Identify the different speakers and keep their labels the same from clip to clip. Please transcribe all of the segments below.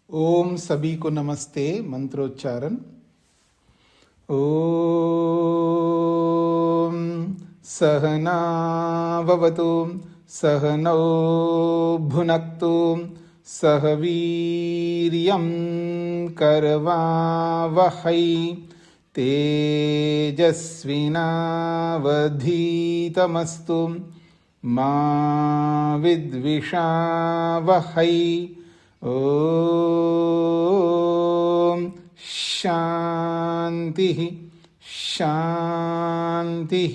Speaker 1: ओम सभी को नमस्ते। मंत्रोच्चारण। ओम सहनाववतु सहनौ भुनक्तु सह वीर्यं करवावहै तेजस्विनावधीतमस्तु मा विद्विषावहै। ओम शांति शांति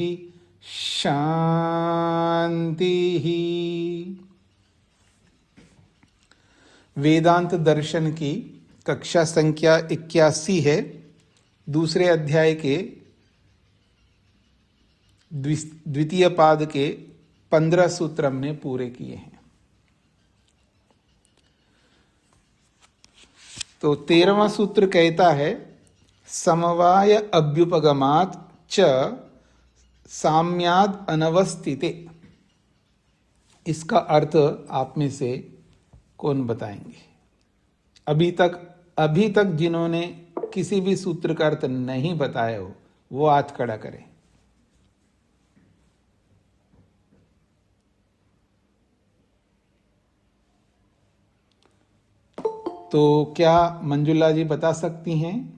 Speaker 1: शांति। वेदांत दर्शन की कक्षा संख्या 81 है। दूसरे अध्याय के द्वितीय पाद के 15 सूत्र हमने पूरे किए हैं। तो 13वां सूत्र कहता है समवाय अभ्युपगमात् च साम्याद अनवस्थिते। इसका अर्थ आप में से कौन बताएंगे? अभी तक जिन्होंने किसी भी सूत्र का अर्थ नहीं बताया हो वो हाथ खड़ा करें। तो क्या मंजुला जी बता सकती हैं?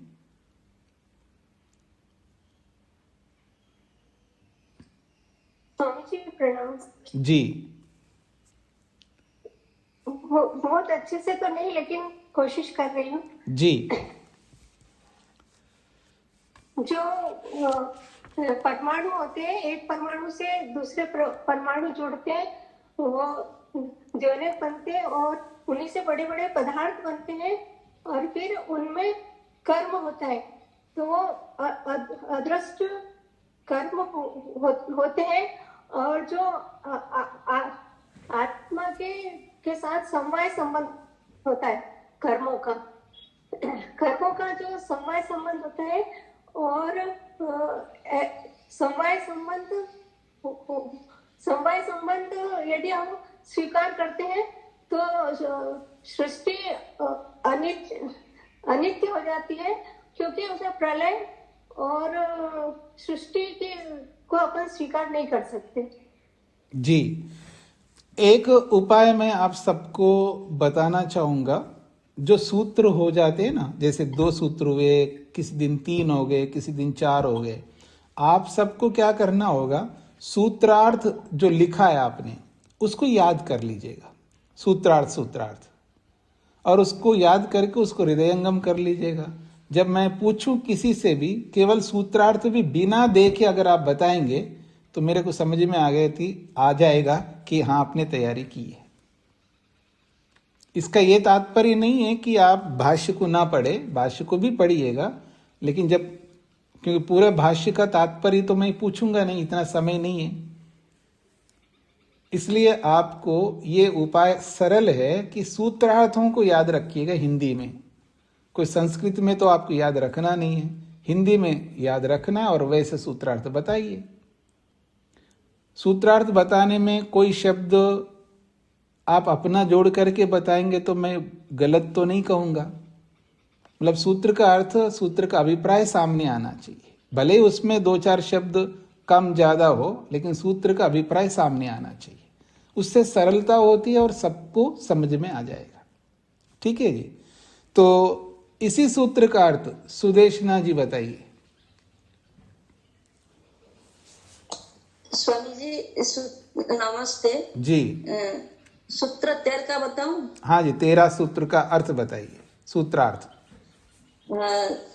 Speaker 2: स्वामी जी प्रणाम
Speaker 1: जी।
Speaker 2: बहुत अच्छे से तो नहीं, लेकिन कोशिश कर रही हूँ
Speaker 1: जी।
Speaker 2: जो परमाणु होते हैं, एक परमाणु से दूसरे परमाणु जुड़ते हैं, वो जौनक बनते हैं और उन्हीं से बड़े बड़े पदार्थ बनते हैं और फिर उनमें कर्म होता है। तो वो अदृष्ट कर्म होते हैं और जो आत्मा के साथ समवाय संबंध होता है कर्मों का जो समवाय संबंध होता है। और समवाय संबंध यदि हम स्वीकार करते हैं तो सृष्टि अनित्य हो जाती है, क्योंकि उसे प्रलय और सृष्टि को अपन स्वीकार नहीं कर सकते।
Speaker 1: जी। एक उपाय मैं आप सबको बताना चाहूंगा। जो सूत्र हो जाते हैं ना, जैसे 2 सूत्र हुए, किसी दिन 3 हो गए, किसी दिन 4 हो गए, आप सबको क्या करना होगा, सूत्रार्थ जो लिखा है आपने उसको याद कर लीजिएगा। सूत्रार्थ और उसको याद करके उसको हृदयंगम कर लीजिएगा। जब मैं पूछूं किसी से भी, केवल सूत्रार्थ भी बिना देखे अगर आप बताएंगे तो मेरे को समझ में आ जाएगा कि हाँ आपने तैयारी की है। इसका ये तात्पर्य नहीं है कि आप भाष्य को ना पढ़े, भाष्य को भी पढ़िएगा, लेकिन क्योंकि पूरे भाष्य का तात्पर्य तो मैं पूछूंगा नहीं, इतना समय नहीं है। इसलिए आपको ये उपाय सरल है कि सूत्रार्थों को याद रखिएगा हिंदी में। कोई संस्कृत में तो आपको याद रखना नहीं है, हिंदी में याद रखना है और वैसे सूत्रार्थ बताइए। सूत्रार्थ बताने में कोई शब्द आप अपना जोड़ करके बताएंगे तो मैं गलत तो नहीं कहूंगा। मतलब सूत्र का अर्थ, सूत्र का अभिप्राय सामने आना चाहिए। भले ही उसमें 2-4 शब्द कम ज्यादा हो, लेकिन सूत्र का अभिप्राय सामने आना चाहिए। उससे सरलता होती है और सबको समझ में आ जाएगा। ठीक है जी। तो इसी सूत्र का अर्थ सुदेशना जी बताइए।
Speaker 3: स्वामी जी नमस्ते जी। सूत्र 13 का बताऊं?
Speaker 1: हाँ जी, 13 सूत्र का अर्थ बताइए, सूत्रार्थ।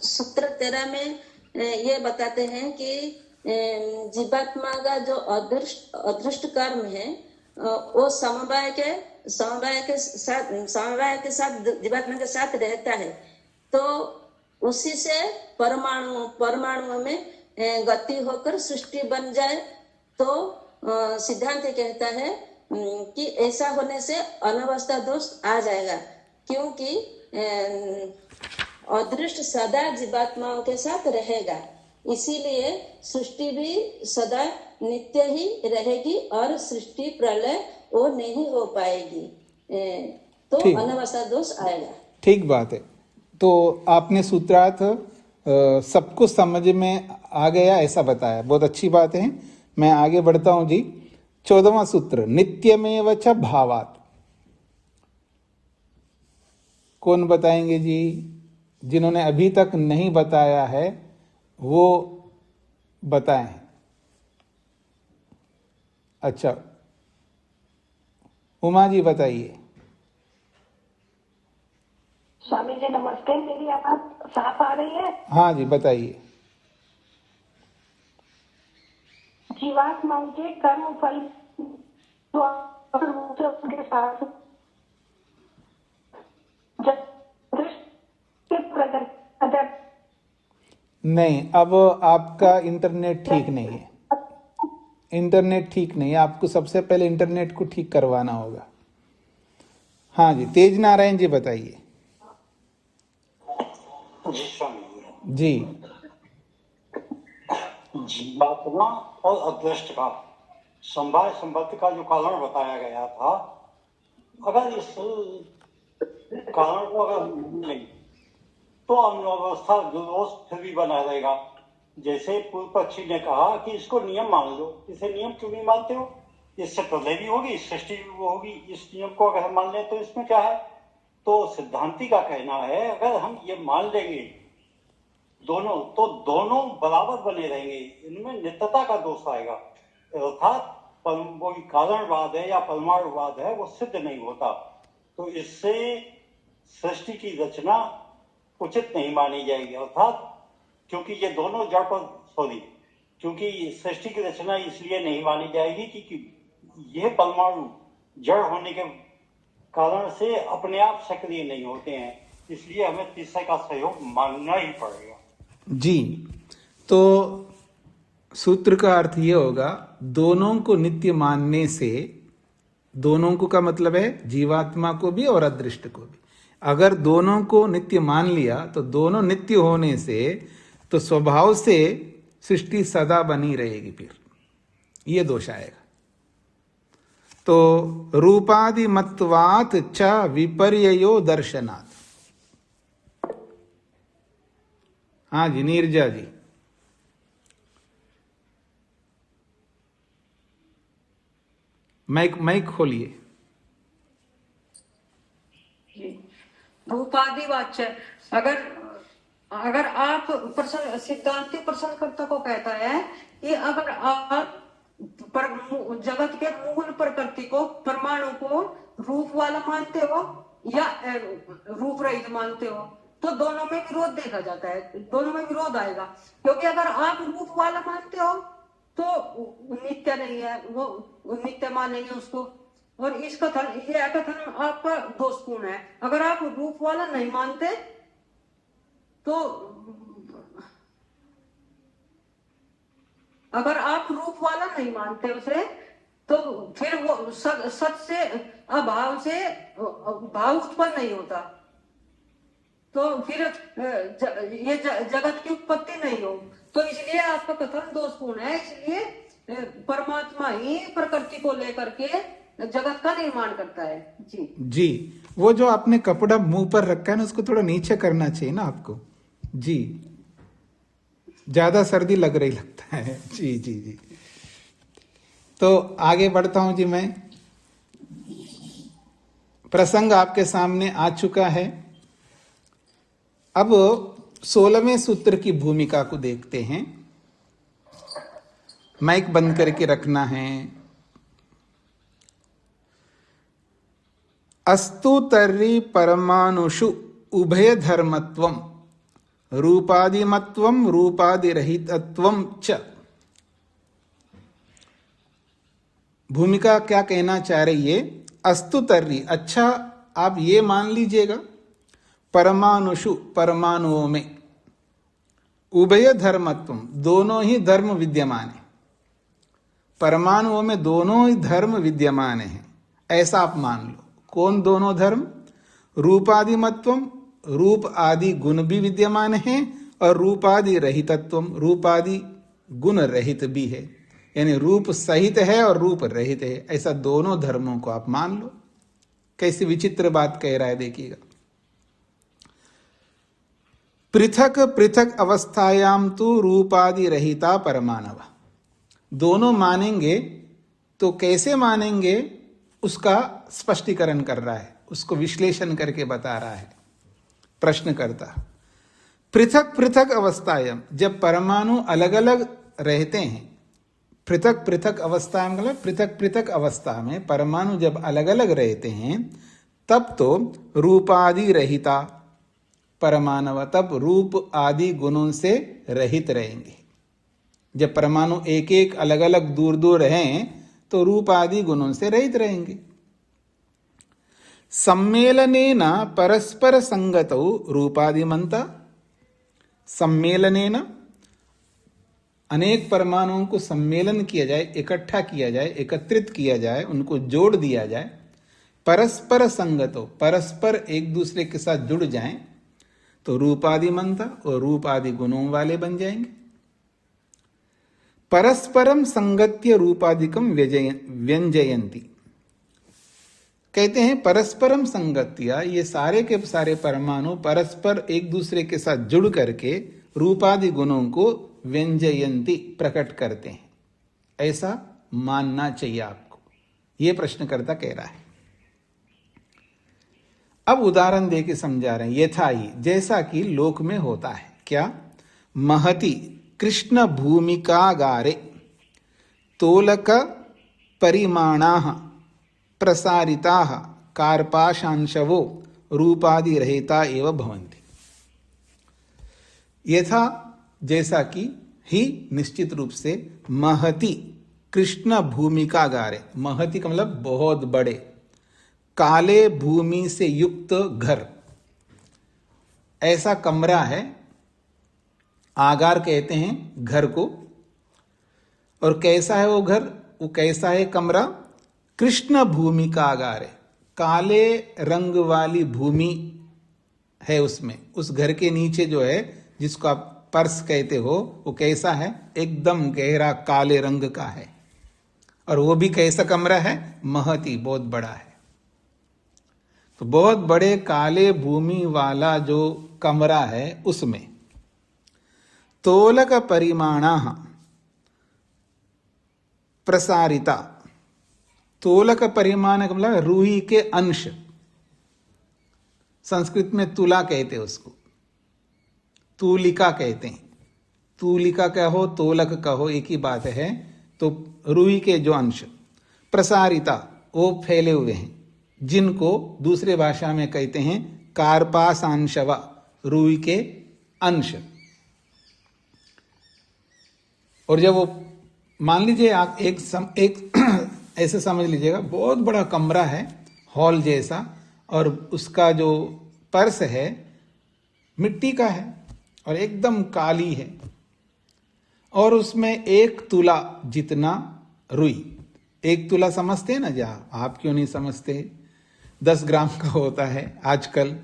Speaker 3: सूत्र 13 में ये बताते हैं कि जीवात्मा का जो अदृष्ट कर्म है वो समवाय के साथ जीवात्मा के साथ रहता है। तो उसी से परमाणुओं में गति होकर सृष्टि बन जाए। तो सिद्धांत कहता है कि ऐसा होने से अनवस्था दोष आ जाएगा, क्योंकि अदृष्ट सदा जीवात्माओं के साथ रहेगा। इसीलिए सृष्टि भी सदा नित्य ही रहेगी और सृष्टि प्रलय वो नहीं हो पाएगी। तो अनवस्था दोष आएगा।
Speaker 1: ठीक बात है। तो आपने सूत्रार्थ सबको समझ में आ गया ऐसा बताया, बहुत अच्छी बात है। मैं आगे बढ़ता हूं जी। 14वां सूत्र, नित्यमेव च भावात्। कौन बताएंगे जी? जिन्होंने अभी तक नहीं बताया है वो बताएं। अच्छा, उमा जी बताइए।
Speaker 2: स्वामी जी नमस्ते, मेरी आवाज साफ आ रही है?
Speaker 1: हाँ जी बताइए।
Speaker 2: जीवात्माओं के कर्म फल के साथ
Speaker 1: नहीं, अब आपका इंटरनेट ठीक नहीं है। इंटरनेट ठीक नहीं है, आपको सबसे पहले इंटरनेट को ठीक करवाना होगा। हाँ जी, तेज नारायण जी बताइए।
Speaker 4: जी स्वामी
Speaker 1: जी।
Speaker 4: जीवात्मा और अदृष्ट का समवाय संबंध का जो कारण बताया गया था, अगर इस कारण को अगर नहीं तो अव्यवस्था दुर्दोष फिर भी बना रहेगा। जैसे पूर्व पक्षी ने कहा कि इसको नियम मान लो, इसे नियम क्यों नहीं मानते हो? इससे प्रलय भी होगी, सृष्टि भी होगी, इस नियम को अगर हम मान लें तो इसमें क्या है? तो सिद्धांति का कहना है अगर हम ये मान लेंगे दोनों, तो दोनों बराबर बने रहेंगे, इनमें नित्यता का दोष आएगा। अर्थात वो कारणवाद है या परमाणुवाद है वो सिद्ध नहीं होता। तो इससे सृष्टि की रचना उचित नहीं मानी जाएगी। अर्थात क्योंकि ये दोनों जड़ पर क्योंकि सृष्टि की रचना इसलिए नहीं मानी जाएगी क्योंकि यह परमाणु जड़ होने के कारण से अपने आप सक्रिय नहीं होते हैं, इसलिए हमें तीसरे का सहयोग मानना ही पड़ेगा।
Speaker 1: जी, तो सूत्र का अर्थ ये होगा, दोनों को नित्य मानने से, दोनों को का मतलब है जीवात्मा को भी और अदृष्ट को भी। अगर दोनों को नित्य मान लिया तो दोनों नित्य होने से तो स्वभाव से सृष्टि सदा बनी रहेगी, फिर ये दोष आएगा। तो रूपादि मत्वात् च विपर्ययो दर्शनात्। हाँ जी नीरजा जी। माइक खोलिए।
Speaker 5: रूपादि वाच्य, अगर आप सिद्धांति प्रश्नकर्ता को कहता है कि अगर आप जगत के मूल प्रकृति को, परमाणु को रूप वाला मानते हो या रूप रहित मानते हो, तो दोनों में विरोध देखा जाता है, दोनों में विरोध आएगा। क्योंकि अगर आप रूप वाला मानते हो तो नित्य नहीं है, वो नित्य मानेंगे उसको, और इस कथन, ये कथन आपका दोषपूर्ण है। अगर आप रूप वाला नहीं मानते तो, अगर आप रूप वाला नहीं मानते उसे, तो फिर वो सत से अभाव से भाव उत्पन्न नहीं होता, तो फिर ये जगत की उत्पत्ति नहीं हो। तो इसलिए आपका कथन दोषपूर्ण है। इसलिए परमात्मा ही प्रकृति को लेकर के जगत का निर्माण करता है। जी,
Speaker 1: वो जो आपने कपड़ा मुंह पर रखा है ना, उसको थोड़ा नीचे करना चाहिए ना आपको। जी, ज्यादा सर्दी लग रही लगता है। जी जी जी। तो आगे बढ़ता हूं जी। मैं प्रसंग आपके सामने आ चुका है। अब 16वें सूत्र की भूमिका को देखते हैं। माइक बंद करके रखना है। अस्तु तर्हि परमाणुषु उभय धर्मत्वम रूपादिमत्वम रूपादिरहितत्वम च। भूमिका क्या कहना चाह रही है? अस्तु तर्हि, अच्छा आप ये मान लीजिएगा, परमाणुषु परमाणुओं में, उभय धर्मत्वम दोनों ही धर्म विद्यमान है। परमाणुओं में दोनों ही धर्म विद्यमान है, ऐसा आप मान लो। कौन दोनों धर्म? रूपादिमत्वम, रूप आदि गुण भी विद्यमान है, और रूपादि रहितत्वम, रूपादि गुण रहित भी है, यानी रूप सहित है और रूप रहित है। ऐसा दोनों धर्मों को आप मान लो। कैसी विचित्र बात कह रहा है देखिएगा। पृथक पृथक अवस्थायाम तो रूपादि रहिता परमाणव। दोनों मानेंगे तो कैसे मानेंगे उसका स्पष्टीकरण कर रहा है, उसको विश्लेषण करके बता रहा है प्रश्नकर्ता। पृथक पृथक अवस्थायाम, जब परमाणु अलग अलग रहते हैं, पृथक पृथक अवस्था मतलब पृथक पृथक अवस्था में परमाणु जब अलग अलग रहते हैं तब तो रूपादि रहिता परमाणु, तब रूप आदि गुणों से रहित रहेंगे। जब परमाणु एक एक अलग अलग दूर दूर हैं तो रूप आदि गुणों से रहित रहेंगे। सम्मेलनेन परस्पर संगतौ रूपादिमंता, सम्मेलनेन अनेक परमाणुओं को सम्मेलन किया जाए, इकट्ठा किया जाए, एकत्रित किया जाए, उनको जोड़ दिया जाए। परस्पर संगतो, परस्पर एक दूसरे के साथ जुड़ जाएं तो रूपादिमंता, और रूप आदि गुणों वाले बन जाएंगे। परस्परम संगत्य रूपादिकम व्यंजयंती, कहते हैं परस्परम संगत्या, ये सारे के सारे परमाणु परस्पर एक दूसरे के साथ जुड़ करके रूपादि गुणों को व्यंजयंती प्रकट करते हैं। ऐसा मानना चाहिए आपको, ये प्रश्नकर्ता कह रहा है। अब उदाहरण दे के समझा रहे हैं। यथा ही, जैसा कि लोक में होता है। क्या? महति कृष्ण भूमिकागारे तोलक परिमाणाः प्रसारिताः कार्पाशांशवो रूपादि रहिता एव भवन्ति। यथा, जैसा कि, ही निश्चित रूप से, महति कृष्ण भूमिकागारे, महति का मतलब बहुत बड़े, काले भूमि से युक्त घर, ऐसा कमरा है। आगार कहते हैं घर को। और कैसा है वो घर, वो कैसा है कमरा? कृष्ण भूमि का आगार है, काले रंग वाली भूमि है उसमें। उस घर के नीचे जो है, जिसको आप पर्स कहते हो, वो कैसा है? एकदम गहरा काले रंग का है। और वो भी कैसा कमरा है? महती, बहुत बड़ा है। तो बहुत बड़े काले भूमि वाला जो कमरा है उसमें तोलक परिमाणाः प्रसारिता, तोलक परिमाण का मतलब रूही के अंश, संस्कृत में तुला कहते हैं उसको, तूलिका कहते हैं। तूलिका कहो, तोलक कहो, एक ही बात है। तो रूही के जो अंश, प्रसारिता, वो फैले हुए हैं, जिनको दूसरे भाषा में कहते हैं कार्पासांशवा, रूही के अंश। और जब वो, मान लीजिए आप एक ऐसे समझ लीजिएगा, बहुत बड़ा कमरा है, हॉल जैसा, और उसका जो पर्स है मिट्टी का है और एकदम काली है, और उसमें 1 तुला जितना रुई, 1 तुला समझते हैं ना? जहाँ आप क्यों नहीं समझते, 10 ग्राम का होता है आजकल,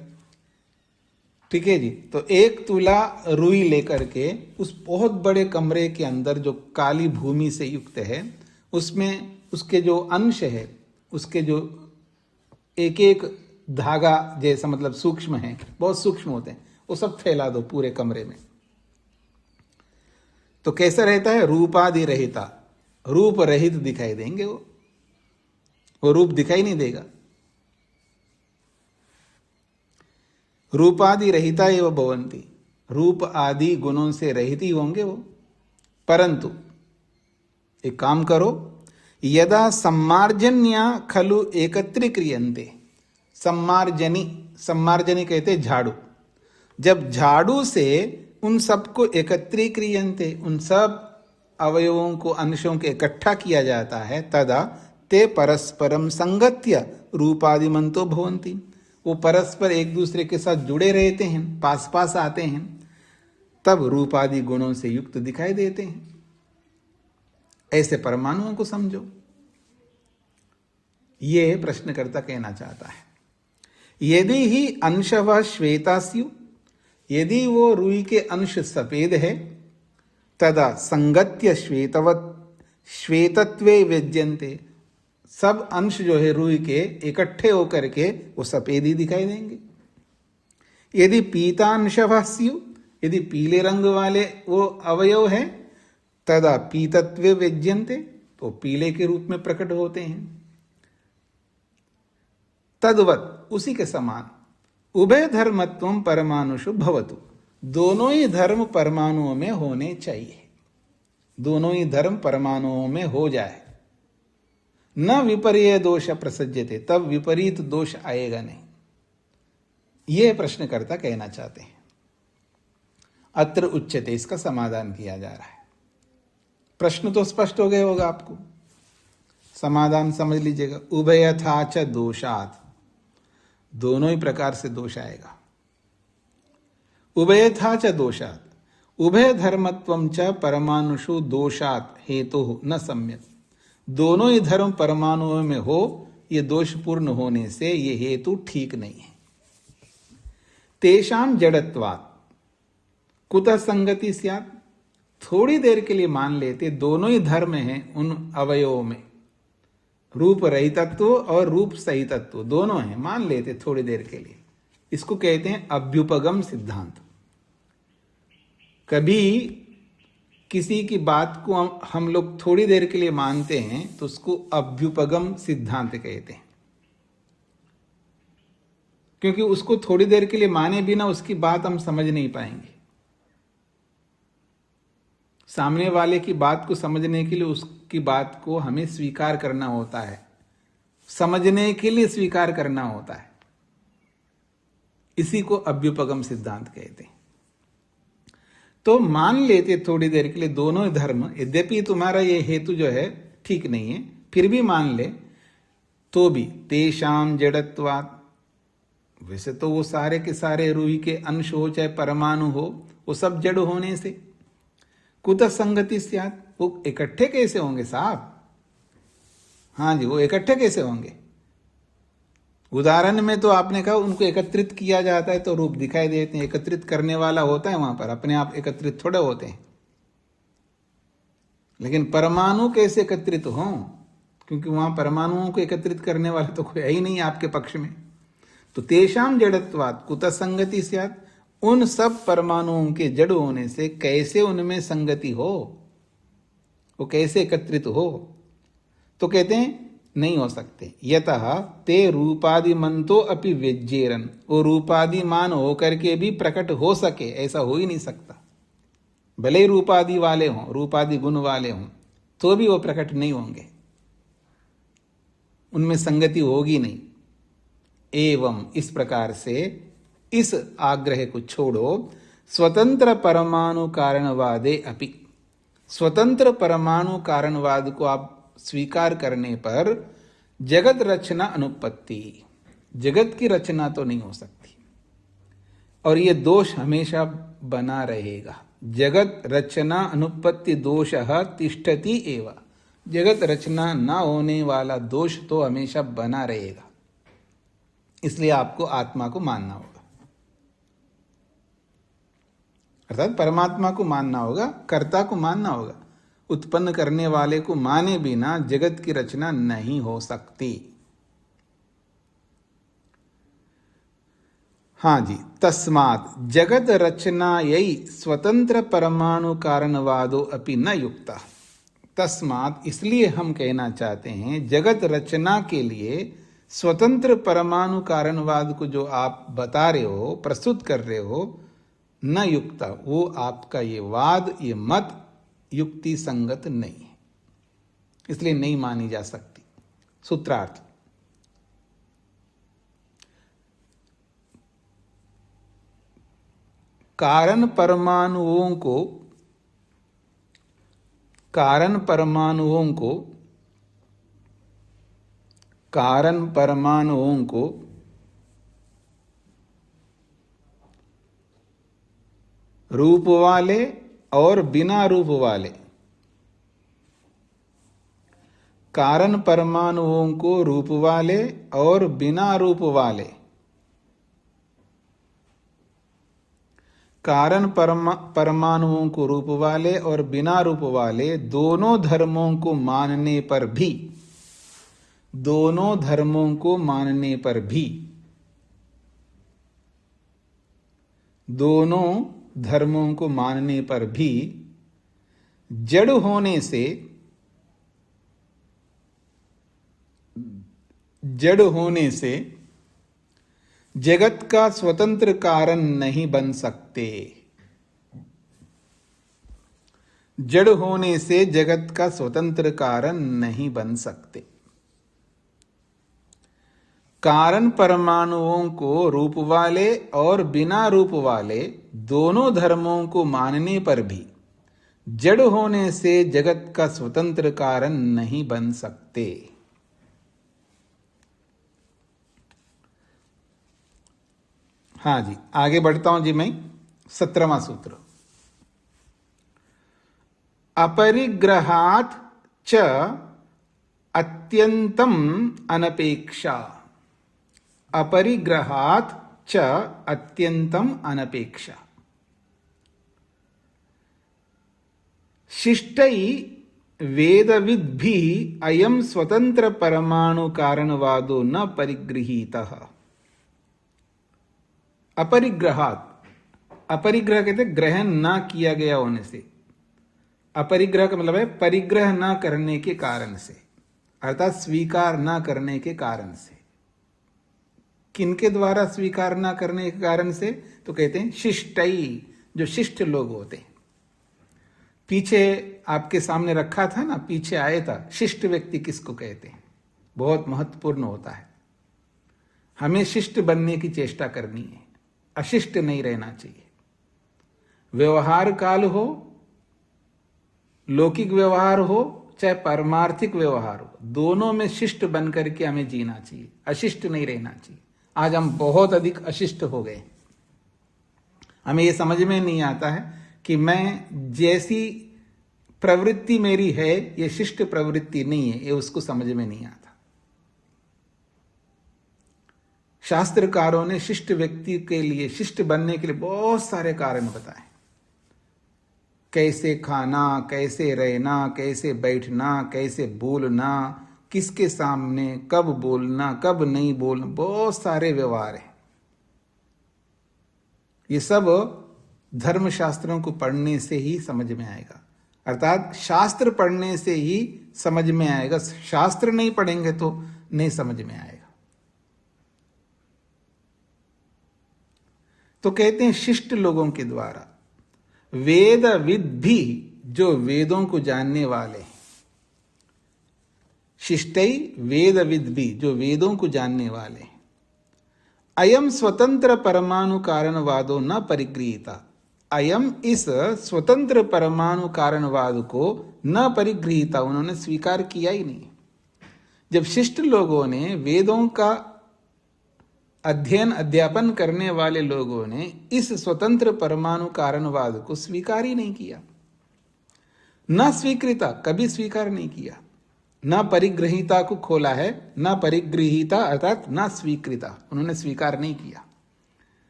Speaker 1: ठीक है जी। तो 1 तुला रुई लेकर के उस बहुत बड़े कमरे के अंदर जो काली भूमि से युक्त है, उसमें उसके जो अंश है, उसके जो एक एक धागा जैसा, मतलब सूक्ष्म है, बहुत सूक्ष्म होते हैं, वो सब फैला दो पूरे कमरे में। तो कैसा रहता है? रूपादि रहिता, रूप रहित दिखाई देंगे वो रूप दिखाई नहीं देगा। रूपादि रहिता एवं भवन्ति, रूप आदि गुणों से रहित ही होंगे वो। परंतु एक काम करो, यदा सम्मार्जन्या खलु एकत्रीक्रियन्ते, सम्मार्जनी, सम्मार्जनी कहते झाड़ू, जब झाड़ू से उन सबको एकत्रीक्रियन्ते, उन सब अवयवों को, अंशों के इकट्ठा किया जाता है, तदा ते परस्परम संगत्य रूपादिमंतो भवन्ति, वो परस्पर एक दूसरे के साथ जुड़े रहते हैं, पास पास आते हैं, तब रूपादि गुणों से युक्त दिखाई देते हैं। ऐसे परमाणुओं को समझो, ये प्रश्नकर्ता कहना चाहता है। यदि ही अंशवः श्वेता स्यु, यदि वो रुई के अंश सफेद है, तदा संगत्य श्वेतवत् श्वेतत्वे व्यज्यन्ते, सब अंश जो है रुई के इकट्ठे होकर के वो सफेद ही दिखाई देंगे। यदि पीतांशवः स्यु, यदि पीले रंग वाले वो अवयव है तदा पीतत्वे व्यज्यन्ते, तो पीले के रूप में प्रकट होते हैं। तद्वत, उसी के समान, उभय धर्मत्वम परमाणुषु भवतु, दोनों ही धर्म परमाणुओं में होने चाहिए, दोनों ही धर्म परमाणुओं में हो जाए। न विपर्य दोष प्रसज्यते, तब विपरीत दोष आएगा नहीं। यह प्रश्नकर्ता कहना चाहते हैं। अत्र उच्यते, इसका समाधान किया जा रहा है। प्रश्न तो स्पष्ट हो गया होगा आपको, समाधान समझ लीजिएगा। उभयथा च दोषात्, दोनों ही प्रकार से दोष आएगा। उभयथा च दोषात्, उभय धर्मत्वं च परमाणुषु दोषात् हेतु न सम्यक, दोनों ही धर्म परमाणुओं में हो ये दोषपूर्ण होने से ये हेतु ठीक नहीं है। तेषाम जड़त्वात् कुतः संगति स्यात्, थोड़ी देर के लिए मान लेते दोनों ही धर्म हैं उन अवयवों में, रूप रहितत्व और रूप सहितत्व दोनों हैं, मान लेते थोड़ी देर के लिए। इसको कहते हैं अभ्युपगम सिद्धांत। कभी किसी की बात को हम लोग थोड़ी देर के लिए मानते हैं तो उसको अभ्युपगम सिद्धांत कहते हैं, क्योंकि उसको थोड़ी देर के लिए माने बिना उसकी बात हम समझ नहीं पाएंगे। सामने वाले की बात को समझने के लिए उसकी बात को हमें स्वीकार करना होता है, समझने के लिए स्वीकार करना होता है। इसी को अभ्युपगम सिद्धांत कहते हैं। तो मान लेते थोड़ी देर के लिए दोनों ही धर्म, यद्यपि तुम्हारा ये हेतु जो है ठीक नहीं है, फिर भी मान ले तो भी तेषाम जड़त्वात्, वैसे तो वो सारे के सारे रूही के अंश हो चाहे परमाणु हो, वो सब जड़ होने से कुतः संगति स्यात्, वो इकट्ठे कैसे होंगे साहब? हाँ जी, वो इकट्ठे कैसे होंगे? उदाहरण में तो आपने कहा उनको एकत्रित किया जाता है तो रूप दिखाई देते हैं, एकत्रित करने वाला होता है वहां पर, अपने आप एकत्रित थोड़े होते हैं। लेकिन परमाणु कैसे एकत्रित हों? क्योंकि वहां परमाणुओं को एकत्रित करने वाला तो कोई है ही नहीं आपके पक्ष में। तो तेषाम जड़त्वात् कुतः संगति स्यात्, उन सब परमाणुओं के जड़ होने से कैसे उनमें संगति हो, वो कैसे एकत्रित हो? तो कहते हैं नहीं हो सकते। यतः ते रूपादि मंतो अपि व्यज्येरन, वो रूपादि मान होकर के भी प्रकट हो सके, ऐसा हो ही नहीं सकता। भले ही रूपादि वाले हों, रूपादि गुण वाले हों, तो भी वो प्रकट नहीं होंगे, उनमें संगति होगी नहीं। एवं इस प्रकार से इस आग्रह को छोड़ो, स्वतंत्र परमाणु कारणवादे अपि, स्वतंत्र परमाणु कारणवाद को आप स्वीकार करने पर जगत रचना अनुपत्ति, जगत की रचना तो नहीं हो सकती, और यह दोष हमेशा बना रहेगा। जगत रचना अनुपत्ति दोषः तिष्ठति एव, जगत रचना ना होने वाला दोष तो हमेशा बना रहेगा। इसलिए आपको आत्मा को मानना होगा, अर्थात परमात्मा को मानना होगा, कर्ता को मानना होगा। उत्पन्न करने वाले को माने बिना जगत की रचना नहीं हो सकती। हाँ जी, तस्मात् जगत रचनायै स्वतंत्र परमाणु कारणवादो अपि न युक्तः। तस्मात्, इसलिए हम कहना चाहते हैं जगत रचना के लिए स्वतंत्र परमाणु कारणवाद को जो आप बता रहे हो, प्रस्तुत कर रहे हो, न युक्ता, वो आपका ये वाद, ये मत युक्ति संगत नहीं है, इसलिए नहीं मानी जा सकती। सूत्रार्थ, कारण परमाणुओं को कारण परमाणुओं को रूप वाले और बिना रूप वाले, कारण परमाणुओं को रूप वाले और बिना रूप वाले, कारण परमाणुओं को रूप वाले और बिना रूप वाले दोनों धर्मों को मानने पर भी, दोनों धर्मों को मानने पर भी, दोनों धर्मों को मानने पर भी जड़ होने से जगत का स्वतंत्र कारण नहीं बन सकते। जड़ होने से जगत का स्वतंत्र कारण नहीं बन सकते। कारण परमाणुओं को रूप वाले और बिना रूप वाले दोनों धर्मों को मानने पर भी जड़ होने से जगत का स्वतंत्र कारण नहीं बन सकते। हाँ जी, आगे बढ़ता हूं जी मैं। 17वां सूत्र। अपरिग्रहात् च अत्यंतम अनपेक्षा। अपरिग्रहात् च अत्यंतम अनपेक्षा। शिष्टै वेदविद्भिः अयं स्वतंत्र परमाणु कारणवादो न परिगृहीतः। अपरिग्रहात्, अपरिग्रह कहते ग्रहण ना किया गया होने से। अपरिग्रह का मतलब है परिग्रह ना करने के कारण से, अर्थात स्वीकार ना करने के कारण से। किनके द्वारा स्वीकार ना करने के कारण से? तो कहते हैं शिष्टई, जो शिष्ट लोग होते हैं। पीछे आपके सामने रखा था ना, पीछे आया था, शिष्ट व्यक्ति किसको कहते हैं? बहुत महत्वपूर्ण होता है। हमें शिष्ट बनने की चेष्टा करनी है, अशिष्ट नहीं रहना चाहिए। व्यवहार काल हो, लौकिक व्यवहार हो, चाहे पारमार्थिक व्यवहार हो, दोनों में शिष्ट बन करके हमें जीना चाहिए, अशिष्ट नहीं रहना चाहिए। आज हम बहुत अधिक अशिष्ट हो गए। हमें यह समझ में नहीं आता है कि मैं जैसी प्रवृत्ति मेरी है ये शिष्ट प्रवृत्ति नहीं है, ये उसको समझ में नहीं आता। शास्त्रकारों ने शिष्ट व्यक्ति के लिए, शिष्ट बनने के लिए बहुत सारे कारण बताए। कैसे खाना, कैसे रहना, कैसे बैठना, कैसे बोलना, किसके सामने कब बोलना, कब नहीं बोलना, बहुत सारे व्यवहार हैं। ये सब धर्मशास्त्रों को पढ़ने से ही समझ में आएगा, अर्थात शास्त्र पढ़ने से ही समझ में आएगा। शास्त्र नहीं पढ़ेंगे तो नहीं समझ में आएगा। तो कहते हैं शिष्ट लोगों के द्वारा वेदविद भी, जो वेदों को जानने वाले हैं, शिष्टई वेदविद भी, जो वेदों को जानने वाले हैं, अयम स्वतंत्र परमाणु कारणवादो न परिगृहीता। अयम, इस स्वतंत्र परमाणु कारणवाद को न परिगृहीता, उन्होंने स्वीकार किया ही नहीं। जब शिष्ट लोगों ने, वेदों का अध्ययन अध्यापन करने वाले लोगों ने इस स्वतंत्र परमाणु कारणवाद को स्वीकार ही नहीं किया, न स्वीकृता, कभी स्वीकार नहीं किया, न परिगृहीता को खोला है, न परिगृहीता अर्थात न स्वीकृता, उन्होंने स्वीकार नहीं किया।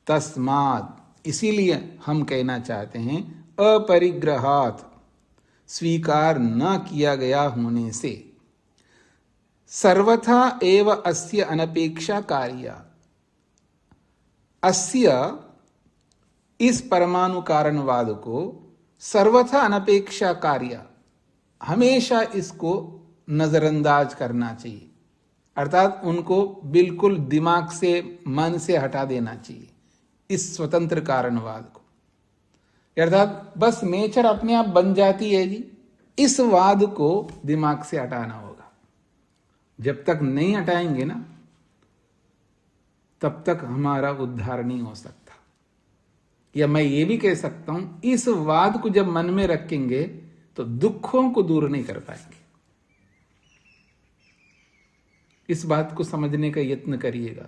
Speaker 1: तस्मात्, इसीलिए हम कहना चाहते हैं अपरिग्रहात्, स्वीकार न किया गया होने से, सर्वथा एव अस्य अनपेक्षा कार्य, अस्य, इस परमाणु कारणवाद को, सर्वथा अनपेक्षा कार्य, हमेशा इसको नजरअंदाज करना चाहिए, अर्थात उनको बिल्कुल दिमाग से, मन से हटा देना चाहिए इस स्वतंत्र कारणवाद को। अर्थात बस नेचर अपने आप बन जाती है जी, इस वाद को दिमाग से हटाना होगा। जब तक नहीं हटाएंगे ना, तब तक हमारा उद्धार नहीं हो सकता। या मैं ये भी कह सकता हूं, इस वाद को जब मन में रखेंगे तो दुखों को दूर नहीं कर पाएंगे। इस बात को समझने का यत्न करिएगा।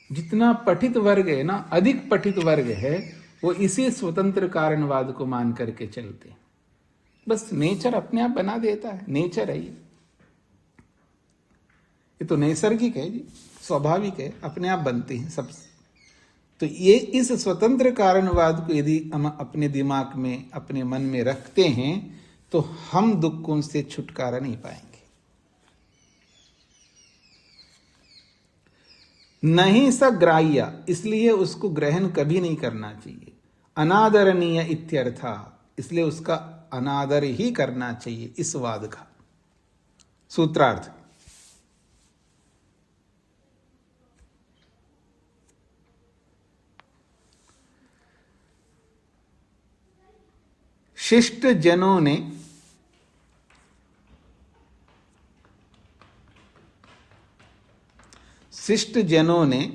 Speaker 1: जितना पठित वर्ग है ना, अधिक पठित वर्ग है, वो इसी स्वतंत्र कारणवाद को मान करके चलते हैं। बस नेचर अपने आप बना देता है, नेचर है ये तो नैसर्गिक है जी, स्वाभाविक है, अपने आप बनते हैं सब। तो ये इस स्वतंत्र कारणवाद को यदि हम अपने दिमाग में, अपने मन में रखते हैं तो हम दुखों से छुटकारा नहीं पाएंगे। नहीं स ग्राह्य, इसलिए उसको ग्रहण कभी नहीं करना चाहिए। अनादरणीय इत्यर्थ, इसलिए उसका अनादर ही करना चाहिए इस वाद का। सूत्रार्थ। शिष्ट जनों ने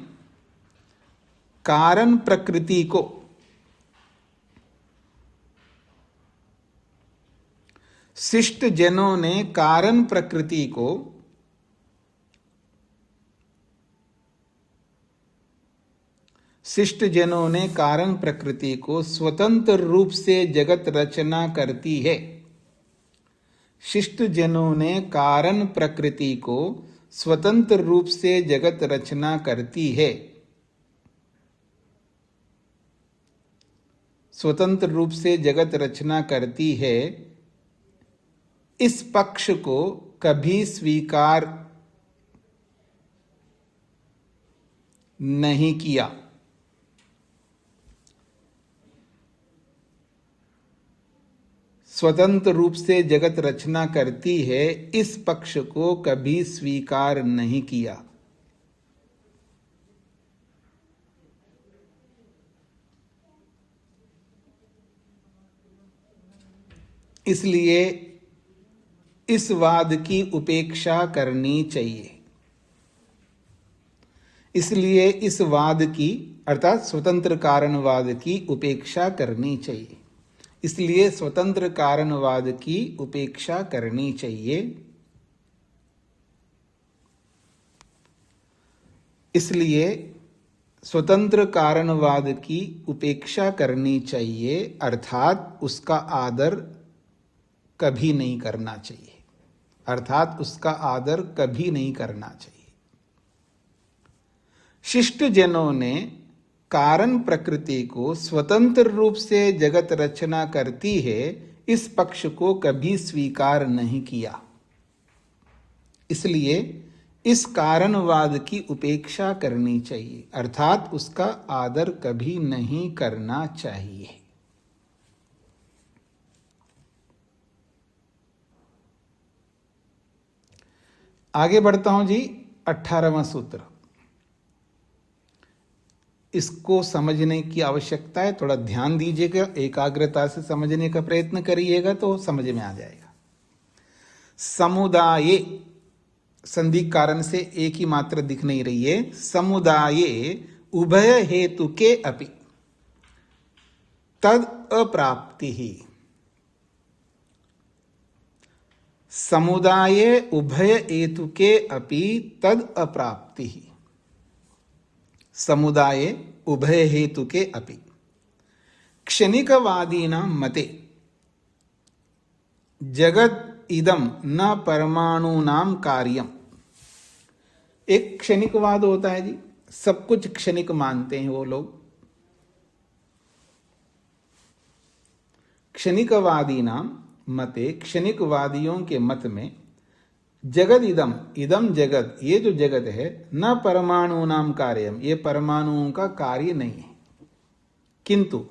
Speaker 1: कारण प्रकृति को शिष्ट जनों ने कारण प्रकृति को शिष्ट जनों ने कारण प्रकृति को स्वतंत्र रूप से जगत रचना करती है। शिष्ट जनों ने कारण प्रकृति को स्वतंत्र रूप से जगत रचना करती है। स्वतंत्र रूप से जगत रचना करती है, इस पक्ष को कभी स्वीकार नहीं किया। स्वतंत्र रूप से जगत रचना करती है, इस पक्ष को कभी स्वीकार नहीं किया। इसलिए इस वाद की उपेक्षा करनी चाहिए। इसलिए इस वाद की अर्थात स्वतंत्र कारणवाद की उपेक्षा करनी चाहिए। इसलिए स्वतंत्र कारणवाद की उपेक्षा करनी चाहिए। इसलिए स्वतंत्र कारणवाद की उपेक्षा करनी चाहिए, अर्थात उसका आदर कभी नहीं करना चाहिए। अर्थात उसका आदर कभी नहीं करना चाहिए। शिष्ट जनों ने कारण प्रकृति को स्वतंत्र रूप से जगत रचना करती है, इस पक्ष को कभी स्वीकार नहीं किया। इसलिए इस कारणवाद की उपेक्षा करनी चाहिए, अर्थात उसका आदर कभी नहीं करना चाहिए। आगे बढ़ता हूं जी। 18वां सूत्र, इसको समझने की आवश्यकता है। थोड़ा ध्यान दीजिएगा, एकाग्रता से समझने का प्रयत्न करिएगा तो समझ में आ जाएगा। समुदाये, संधि कारण से एक ही मात्रा दिख नहीं रही है। समुदाये उभय हेतु के अपि तद अप्राप्ति ही। समुदाये उभय हेतु के अपि तद अप्राप्ति ही। समुदाये उभय हेतु के अपि क्षणिकवादीनां मते जगत इदम न परमाणूनां कार्यम। एक क्षणिकवाद होता है जी, सब कुछ क्षणिक मानते हैं वो लोग। क्षणिकवादीनां मते, क्षणिकवादियों के मत में जगत इदम, इदम जगत, ये जो जगत है, न परमाणु नाम कार्यम, ये परमाणुओं का कार्य नहीं है। किंतु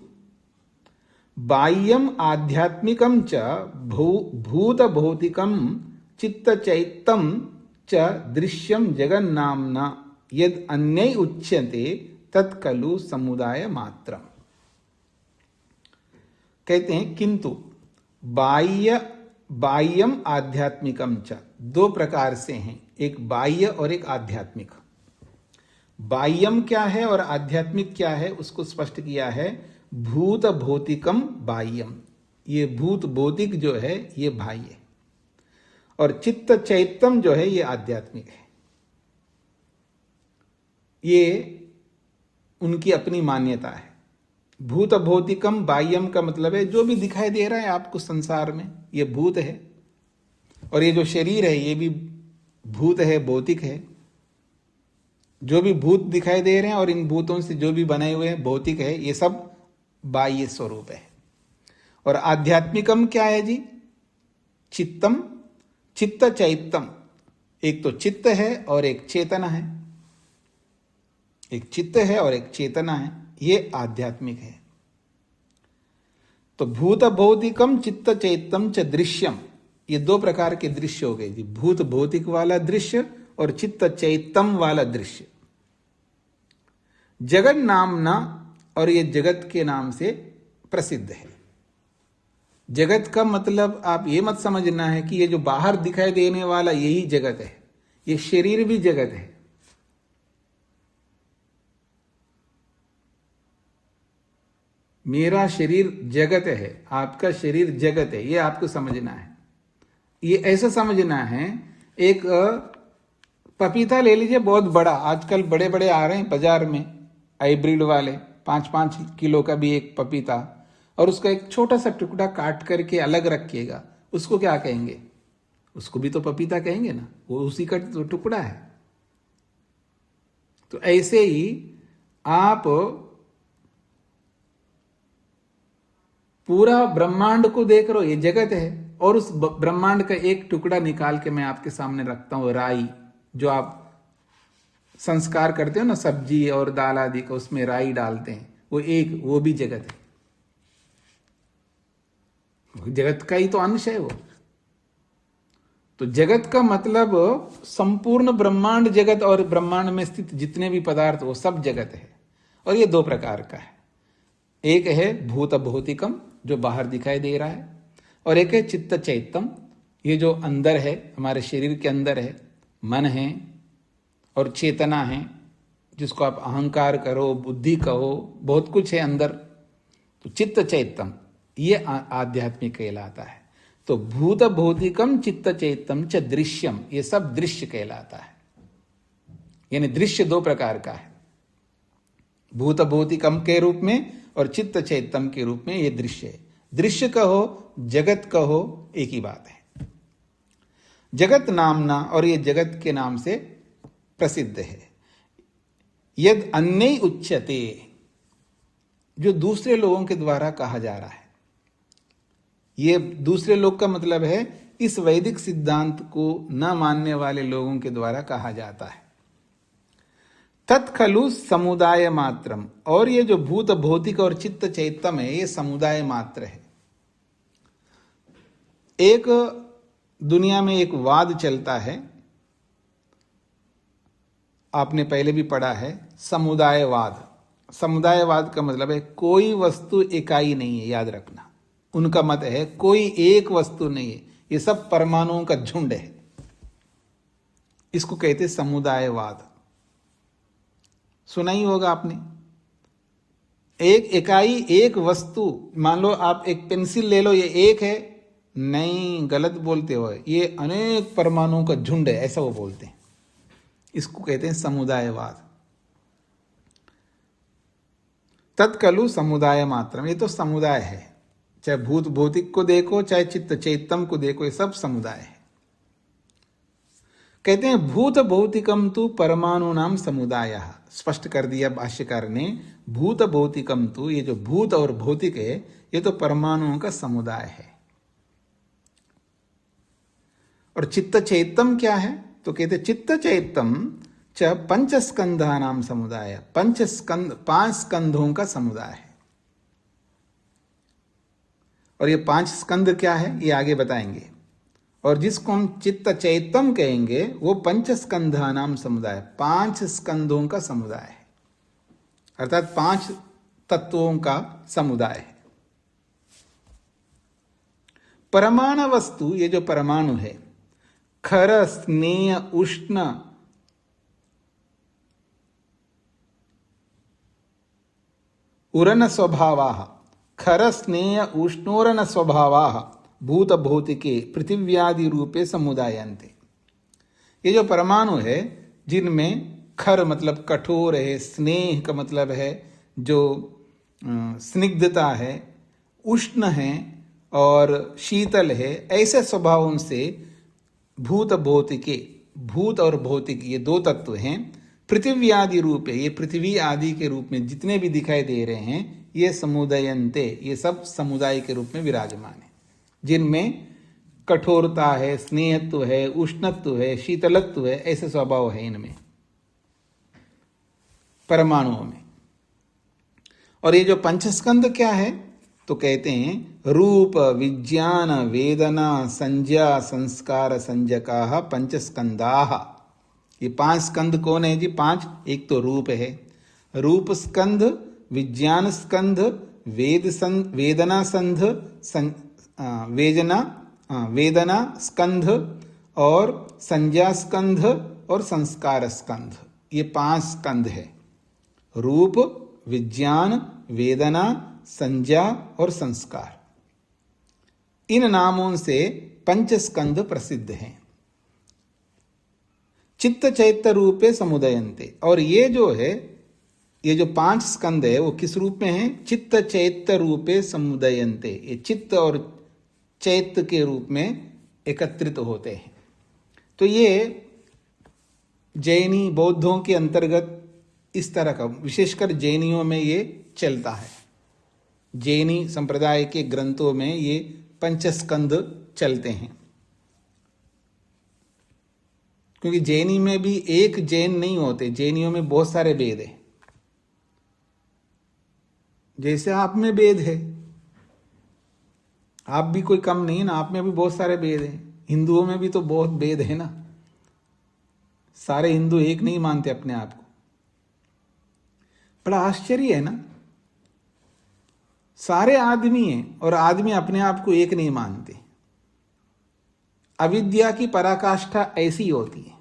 Speaker 1: बाह्यम आध्यात्मिकम च भूत भौतिकम चित्त चैत्तम च दृश्यम जगन्नाम्ना यद अन्यै उच्यते तत्कलु समुदाय मात्रम। कहते हैं किंतु बाह्यम आध्यात्मिकम च, दो प्रकार से हैं, एक बाह्य और एक आध्यात्मिक। बाह्यम क्या है और आध्यात्मिक क्या है उसको स्पष्ट किया है। भूत भौतिकम बाह्यम, ये भूत भौतिक जो है ये बाह्य, और चित्त चैतम जो है ये आध्यात्मिक है। ये उनकी अपनी मान्यता है। भूत भौतिकम बाह्यम का मतलब है जो भी दिखाई दे रहा है आपको संसार में, ये भूत है, और ये जो शरीर है ये भी भूत है, भौतिक है। जो भी भूत दिखाई दे रहे हैं और इन भूतों से जो भी बने हुए हैं भौतिक है, ये सब बाह्य स्वरूप है। और आध्यात्मिकम क्या है जी? चित्तम, चित्त चैतम, एक तो चित्त है और एक चेतना है। एक चित्त है और एक चेतना है, ये आध्यात्मिक है। तो भूत भौतिकम चित्त चैतम च दृश्यम, ये दो प्रकार के दृश्य हो गए जी, भूत भौतिक वाला दृश्य और चित्त चैतम वाला दृश्य। जगत नामना, और ये जगत के नाम से प्रसिद्ध है। जगत का मतलब आप ये मत समझना है कि ये जो बाहर दिखाई देने वाला यही जगत है, ये शरीर भी जगत है। मेरा शरीर जगत है, आपका शरीर जगत है, ये आपको समझना है। ये ऐसा समझना है, एक पपीता ले लीजिए बहुत बड़ा, आजकल बड़े बड़े आ रहे हैं बाजार में हाइब्रिड वाले, 5-5 किलो का भी एक पपीता, और उसका एक छोटा सा टुकड़ा काट करके अलग रखिएगा, उसको क्या कहेंगे? उसको भी तो पपीता कहेंगे ना, वो उसी का तो टुकड़ा है। तो ऐसे ही आप पूरा ब्रह्मांड को देख रहे हो, ये जगत है, और उस ब्रह्मांड का एक टुकड़ा निकाल के मैं आपके सामने रखता हूं, राई, जो आप संस्कार करते हो ना सब्जी और दाल आदि का, उसमें राई डालते हैं, वो भी जगत है, जगत का ही तो अंश है वो। तो जगत का मतलब संपूर्ण ब्रह्मांड जगत, और ब्रह्मांड में स्थित जितने भी पदार्थ वो सब जगत है। और ये दो प्रकार का है, एक है भूत भौतिकम जो बाहर दिखाई दे रहा है, और एक है चित्त चैतम, ये जो अंदर है, हमारे शरीर के अंदर है, मन है और चेतना है, जिसको आप अहंकार करो, बुद्धि कहो, बहुत कुछ है अंदर। तो चित्त चैतम ये आध्यात्मिक कहलाता है। तो भूत भौतिकम चित्त चैतम च दृश्यम, ये सब दृश्य कहलाता है। यानी दृश्य दो प्रकार का है, भूत भौतिकम के रूप में और चित्त चैतम के रूप में ये दृश्य है। दृश्य कहो, जगत कहो, एक ही बात है। जगत नामना, और ये जगत के नाम से प्रसिद्ध है। यद अन्य उच्यते, जो दूसरे लोगों के द्वारा कहा जा रहा है। ये दूसरे लोग का मतलब है इस वैदिक सिद्धांत को न मानने वाले लोगों के द्वारा कहा जाता है। तत्खलु समुदाय मात्रम, और ये जो भूत भौतिक और चित्त चैतम है, ये समुदाय मात्र है। एक दुनिया में एक वाद चलता है, आपने पहले भी पढ़ा है, समुदायवाद। समुदायवाद का मतलब है कोई वस्तु इकाई नहीं है, याद रखना। उनका मत है कोई एक वस्तु नहीं है, ये सब परमाणुओं का झुंड है। इसको कहते समुदायवाद, सुना ही होगा आपने। एक इकाई, एक वस्तु, मान लो आप एक पेंसिल ले लो, ये एक है, नहीं, गलत बोलते हो, ये अनेक परमाणुओं का झुंड है, ऐसा वो बोलते हैं। इसको कहते हैं समुदायवाद। तत्कलु समुदाय मात्रम, ये तो समुदाय है, चाहे भूत भौतिक को देखो, चाहे चित्त चैतम को देखो, ये सब समुदाय है। कहते हैं भूत भौतिकम तु परमाणु नाम समुदाय, स्पष्ट कर दिया भाष्यकार ने। भूत भौतिकम तु, ये जो भूत और भौतिक है, ये तो परमाणुओं का समुदाय है। और चित्त चैतम क्या है? तो कहते चित्त चैतम च पंचस्कंधा नाम समुदाय, 5 स्कंधों का समुदाय है। और ये 5 स्कंध क्या है, ये आगे बताएंगे। और जिसको हम चित्त चैतम कहेंगे, वो पंचस्कंधा नाम समुदाय, 5 स्कंधों का समुदाय है, अर्थात 5 तत्वों का समुदाय है। परमाणु वस्तु, ये जो परमाणु है, खर स्नेह उष्ण उरन स्वभावा, खर स्नेह उष्णोरन स्वभावा भूत भौतिके पृथिव्यादि रूपे समुदायन्ते। ये जो परमाणु है, जिनमें खर मतलब कठोर है, स्नेह का मतलब है जो स्निग्धता है, उष्ण है और शीतल है, ऐसे स्वभावों से भूत भौतिके, भूत और भौतिक ये 2 तत्व हैं, पृथ्वी आदि रूप है, ये पृथ्वी आदि के रूप में जितने भी दिखाई दे रहे हैं, ये समुदायन्ते, ये सब समुदाय के रूप में विराजमान है, जिनमें कठोरता है, स्नेहत्व है, उष्णत्व है, शीतलत्व है, ऐसे स्वभाव है इनमें, परमाणुओं में। और ये जो पंचस्कंद क्या है, तो कहते हैं रूप विज्ञान वेदना संज्ञा संस्कार संज्ञकाः पंचस्कंदाः। ये 5 स्कंद कौन है जी? 5। एक तो रूप है, रूप स्कंध, विज्ञान स्कंध, वेदना संध, वेदना स्कंध और संज्ञा स्कंध और संस्कार स्कंध। ये 5 स्कंध है। रूप, विज्ञान, वेदना, संज्ञा और संस्कार। इन नामों से पंचस्कंद प्रसिद्ध हैं। चित्त चैत्य रूपे समुदयन्ते। और ये जो है, ये जो 5 स्कंद है वो किस रूप में है? चित्त चैत्य रूपे समुदयन्ते। ये चित्त और चैत्य के रूप में एकत्रित होते हैं। तो ये जैनी बौद्धों के अंतर्गत इस तरह का, विशेषकर जैनियों में ये चलता है। जैनी संप्रदाय के ग्रंथों में ये पंचस्कंद चलते हैं। क्योंकि जैनी में भी एक जैन नहीं होते, जैनियों में बहुत सारे वेद हैं। जैसे आप में वेद है, आप भी कोई कम नहीं ना, आप में भी बहुत सारे वेद हैं। हिंदुओं में भी तो बहुत वेद है ना, सारे हिंदू एक नहीं मानते अपने आप को। बड़ा आश्चर्य है ना, सारे आदमी हैं और आदमी अपने आप को एक नहीं मानते। अविद्या की पराकाष्ठा ऐसी होती है।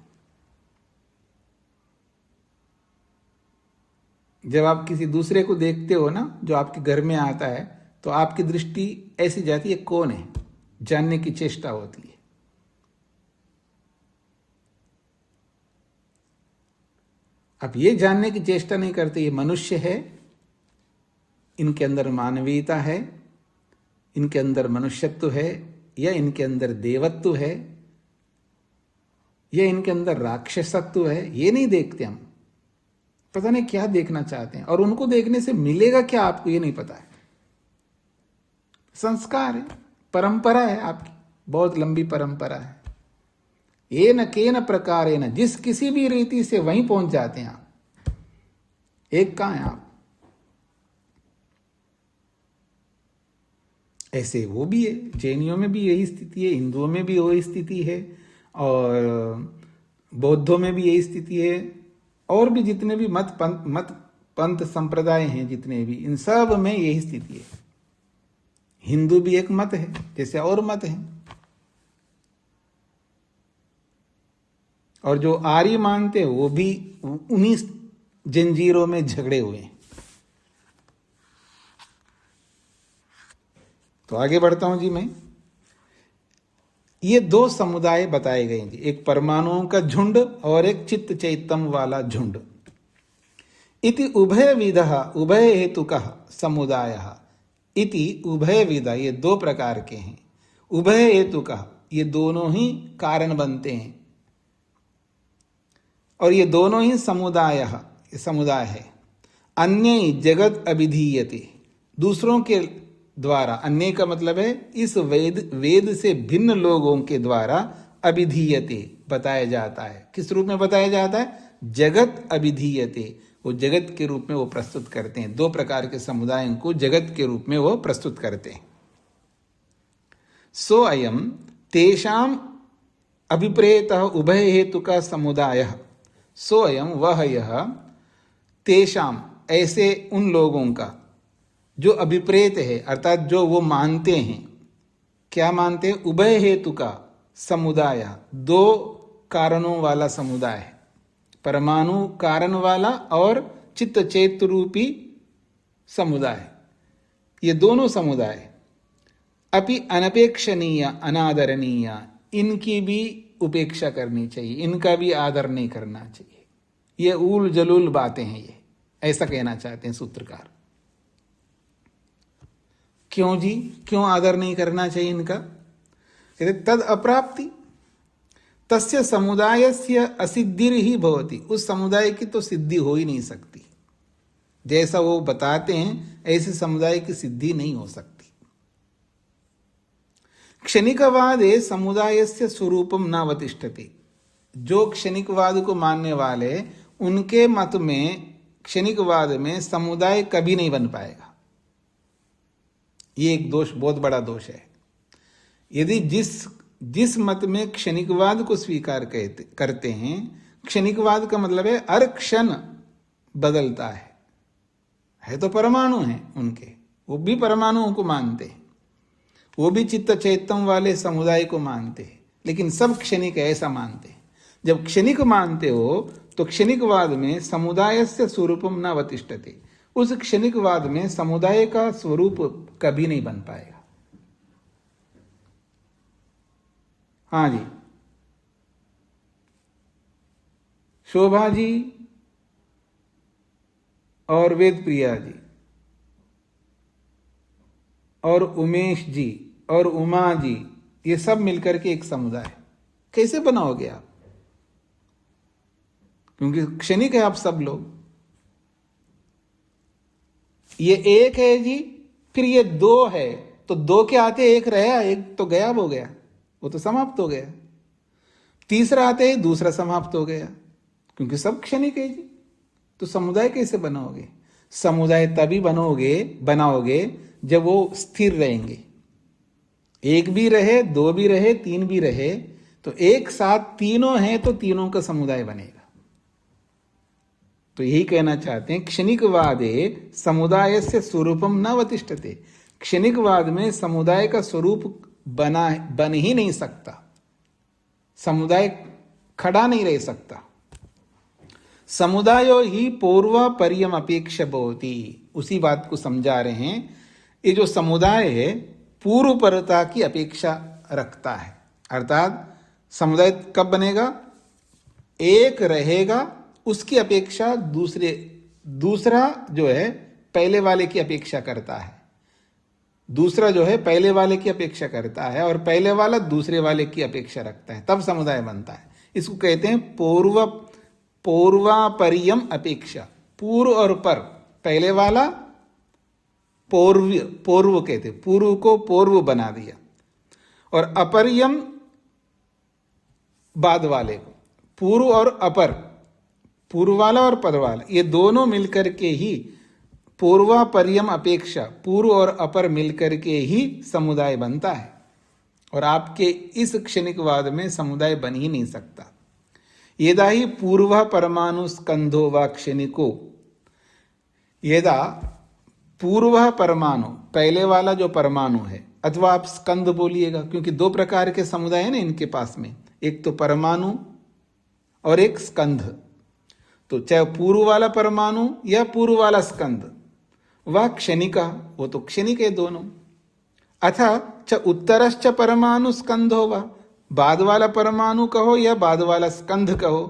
Speaker 1: जब आप किसी दूसरे को देखते हो ना, जो आपके घर में आता है, तो आपकी दृष्टि ऐसी जाती है, कौन है, जानने की चेष्टा होती है। अब ये जानने की चेष्टा नहीं करते, ये मनुष्य है, इनके अंदर मानवीयता है, इनके अंदर मनुष्यत्व है, या इनके अंदर देवत्व है, या इनके अंदर राक्षसत्व है, ये नहीं देखते हम। पता नहीं क्या देखना चाहते हैं, और उनको देखने से मिलेगा क्या आपको ये नहीं पता है। संस्कार है, परंपरा है आपकी, बहुत लंबी परंपरा है। ये न के न प्रकारे न, जिस किसी भी रीति से वहीं पहुंच जाते हैं आप। एक कहां है आप? ऐसे वो भी है, जैनियों में भी यही स्थिति है, हिंदुओं में भी वही स्थिति है, और बौद्धों में भी यही स्थिति है, और भी जितने भी मत पंथ संप्रदाय हैं जितने भी, इन सब में यही स्थिति है। हिंदू भी एक मत है, जैसे और मत है। और जो आर्य मानते हैं वो भी उन्हीं जंजीरों में झगड़े हुए हैं। तो आगे बढ़ता हूं जी मैं। ये 2 समुदाय बताए गए जी, एक परमाणुओं का झुंड और एक चित्त चैतन्य वाला झुंड। इति उभय विधः उभय हेतुकः समुदायः। इति उभय विधा, ये 2 प्रकार के हैं। उभय हेतुकः, ये दोनों ही कारण बनते हैं, और ये दोनों ही समुदाय है। अन्य जगत अभिधीयते, दूसरों के द्वारा, अन्य का मतलब है इस वेद से भिन्न लोगों के द्वारा अभिधीयते, बताया जाता है। किस रूप में बताया जाता है? जगत अभिधीयते, वो जगत के रूप में वो प्रस्तुत करते हैं। 2 प्रकार के समुदायों को जगत के रूप में वो प्रस्तुत करते हैं। सो अयम तेषाम अभिप्रेतः उभय हेतु का समुदाय। सो अयम, वह यह, तेषाम, ऐसे उन लोगों का जो अभिप्रेत है, अर्थात जो वो मानते हैं। क्या मानते हैं? उभय हेतु का समुदाय, 2 कारणों वाला समुदाय है। परमाणु कारण वाला और चित्त चैत्य रूपी समुदाय, ये दोनों समुदाय अपि अनपेक्षणीय अनादरणीय, इनकी भी उपेक्षा करनी चाहिए, इनका भी आदर नहीं करना चाहिए। ये उल जलूल बातें हैं, ये ऐसा कहना चाहते हैं सूत्रकार। क्यों जी, क्यों आदर नहीं करना चाहिए इनका? कहते तद अप्राप्ति तस्य समुदायस्य असिद्धिर ही भवति, उस समुदाय की तो सिद्धि हो ही नहीं सकती। जैसा वो बताते हैं ऐसे समुदाय की सिद्धि नहीं हो सकती। क्षणिकवादे समुदायस्य स्वरूपम न अवतिष्ठति, जो क्षणिकवाद को मानने वाले, उनके मत में क्षणिकवाद में समुदाय कभी नहीं बन पाएगा। ये एक दोष, बहुत बड़ा दोष है। यदि जिस मत में क्षणिकवाद को स्वीकार करते हैं, क्षणिकवाद का मतलब है हर क्षण बदलता है तो परमाणु हैं उनके, वो भी परमाणुओं को मानते हैं, वो भी चित्त चैतन्य वाले समुदाय को मानते हैं, लेकिन सब क्षणिक है ऐसा मानते हैं। जब क्षणिक मानते हो तो क्षणिकवाद में समुदाय से स्वरूपम न अवतिष्ठते, उस क्षणिकवाद में समुदाय का स्वरूप कभी नहीं बन पाएगा। हाँ जी, शोभा जी और वेद प्रिया जी और उमेश जी और उमा जी, ये सब मिलकर के एक समुदाय कैसे बनाओगे आप? क्योंकि क्षणिक है आप सब लोग। ये एक है जी, फिर ये दो है, तो दो के आते एक रहा, एक तो गायब हो गया, वो तो समाप्त हो गया। तीसरा आते ही दूसरा समाप्त हो गया, क्योंकि सब क्षणिक है जी। तो समुदाय कैसे बनाओगे? समुदाय तभी बनाओगे जब वो स्थिर रहेंगे। एक भी रहे, दो भी रहे, तीन भी रहे, तो एक साथ तीनों हैं तो तीनों का समुदाय बनेगा। तो यही कहना चाहते हैं, क्षणिकवादे समुदाय से स्वरूपम न अवतिष्ठते। क्षणिकवाद में समुदाय का स्वरूप बन ही नहीं सकता, समुदाय खड़ा नहीं रह सकता। समुदायो ही पूर्व पर्यम अपेक्षा भवति, उसी बात को समझा रहे हैं। ये जो समुदाय है पूर्व परता की अपेक्षा रखता है, अर्थात समुदाय कब बनेगा? एक रहेगा, उसकी अपेक्षा दूसरा जो है पहले वाले की अपेक्षा करता है, दूसरा जो है पहले वाले की अपेक्षा करता है, और पहले वाला दूसरे वाले की अपेक्षा रखता है, तब समुदाय बनता है। इसको कहते हैं पूर्वापर्यम अपेक्षा। पूर्व और पर, पहले वाला पूर्व कहते, पूर्व को पूर्व बना दिया, और अपरियम बाद वाले को। पूर्व और अपर, पूर्व वाला और पर वाला, ये दोनों मिलकर के ही पूर्वापर्यम अपेक्षा, पूर्व और अपर मिलकर के ही समुदाय बनता है। और आपके इस क्षणिकवाद में समुदाय बन ही नहीं सकता। यदा ही पूर्व परमाणु स्कंधो व क्षणिको, यदा पूर्व परमाणु, पहले वाला जो परमाणु है, अथवा आप स्कंध बोलिएगा, क्योंकि दो प्रकार के समुदाय है ना इनके पास में, एक तो परमाणु और एक स्कंध। तो चाहे पूर्व वाला परमाणु या पूर्व वाला स्कंध, वह क्षणिका, वो तो क्षणिक है दोनों। अथा च उत्तरश्च परमाणु स्कंधो वा, बाद वाला परमाणु कहो या बाद वाला स्कंध कहो,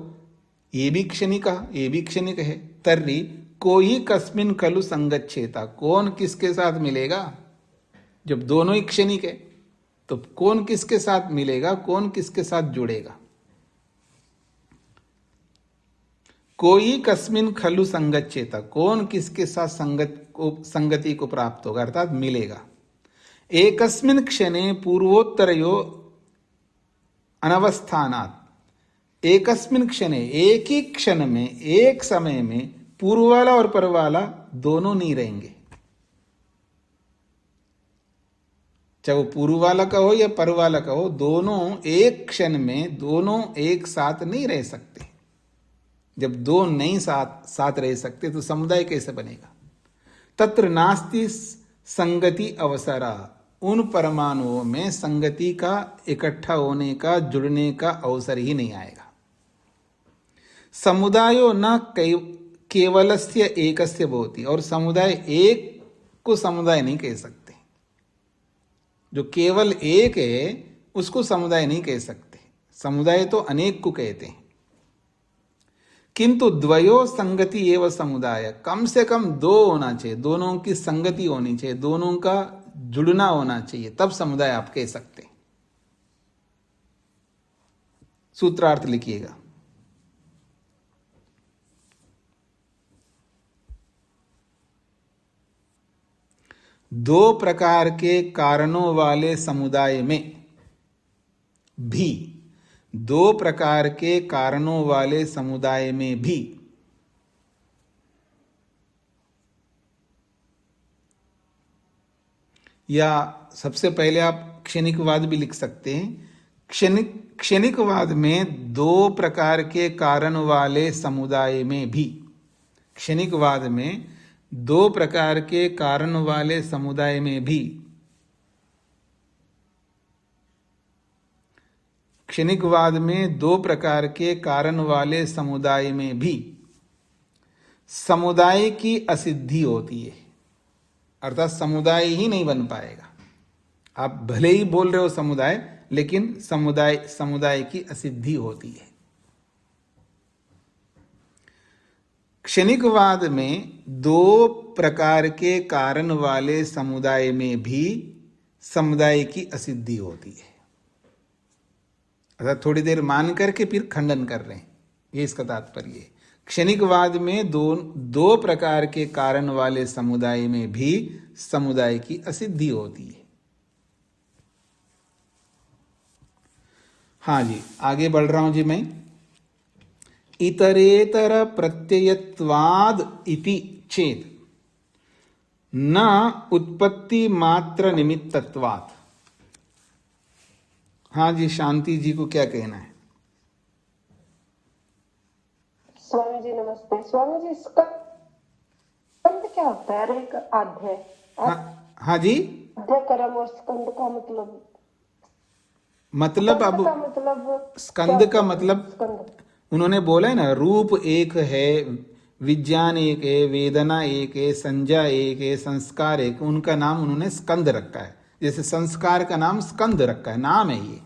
Speaker 1: ये भी क्षणिका, ये भी क्षणिक है। तर्हि कोई कस्मिन खलु संगच्छेता, कौन किसके साथ मिलेगा? जब दोनों ही क्षणिक है तो कौन किसके साथ मिलेगा, कौन किसके साथ जुड़ेगा? कोई कस्मिन खलु संगच्छेता, कौन किसके साथ संगति को प्राप्त होगा, अर्थात मिलेगा। एकस्मिन क्षणे पूर्वोत्तरयो अनवस्थानात्, एकस्मिन क्षणे, एक ही क्षण में, एक समय में पूर्व वाला और पर वाला दोनों नहीं रहेंगे। चाहे वो पूर्व वाला का हो या पर वाला का हो, दोनों एक क्षण में दोनों एक साथ नहीं रह सकते। जब दो नहीं साथ रह सकते तो समुदाय कैसे बनेगा? तत्र नास्ति संगति अवसरा, उन परमाणुओं में संगति का, इकट्ठा होने का, जुड़ने का अवसर ही नहीं आएगा। समुदायो न केवलस्य एकस्य भवति, और समुदाय एक को समुदाय नहीं कह सकते। जो केवल एक है उसको समुदाय नहीं कह सकते, समुदाय तो अनेक को कहते हैं। किंतु द्वयो संगति एवं समुदाय, कम से कम दो होना चाहिए, दोनों की संगति होनी चाहिए, दोनों का जुड़ना होना चाहिए, तब समुदाय आप कह सकते हैं। सूत्रार्थ लिखिएगा। दो प्रकार के कारणों वाले समुदाय में भी, दो प्रकार के कारणों वाले समुदाय में भी या सबसे पहले आप क्षणिकवाद भी लिख सकते हैं। क्षणिकवाद में दो प्रकार के कारण वाले समुदाय में भी, क्षणिकवाद में दो प्रकार के कारण वाले समुदाय में भी, क्षणिकवाद में दो प्रकार के कारण वाले समुदाय में भी समुदाय की असिद्धि होती है, अर्थात समुदाय ही नहीं बन पाएगा। आप भले ही बोल रहे हो समुदाय, लेकिन समुदाय की असिद्धि होती है। क्षणिकवाद में दो प्रकार के कारण वाले समुदाय में भी समुदाय की असिद्धि होती है, अर्थात थोड़ी देर मान करके फिर खंडन कर रहे हैं, ये इसका तात्पर्य है। क्षणिकवाद में दो प्रकार के कारण वाले समुदाय में भी समुदाय की असिद्धि होती है। हाँ जी, आगे बढ़ रहा हूं जी मैं। इतरेतर प्रत्ययत्वाद इति चेत न उत्पत्ति मात्र निमित्तत्वात्। हाँ जी, शांति जी को क्या कहना है?
Speaker 2: स्वामी जी नमस्ते। स्वामी जी, स्कंद क्या होता है? एक आध्याय।
Speaker 1: हाँ जी,
Speaker 2: अध्याय कर्म और स्कंद का
Speaker 1: मतलब अब स्कंद का मतलब
Speaker 2: स्कंद
Speaker 1: उन्होंने बोला है ना, रूप एक है, विज्ञान एक है, वेदना एक है, संज्ञा एक है, संस्कार एक, उनका नाम उन्होंने स्कंद रखा है। जैसे संस्कार का नाम स्कंद रखा है, नाम है ये।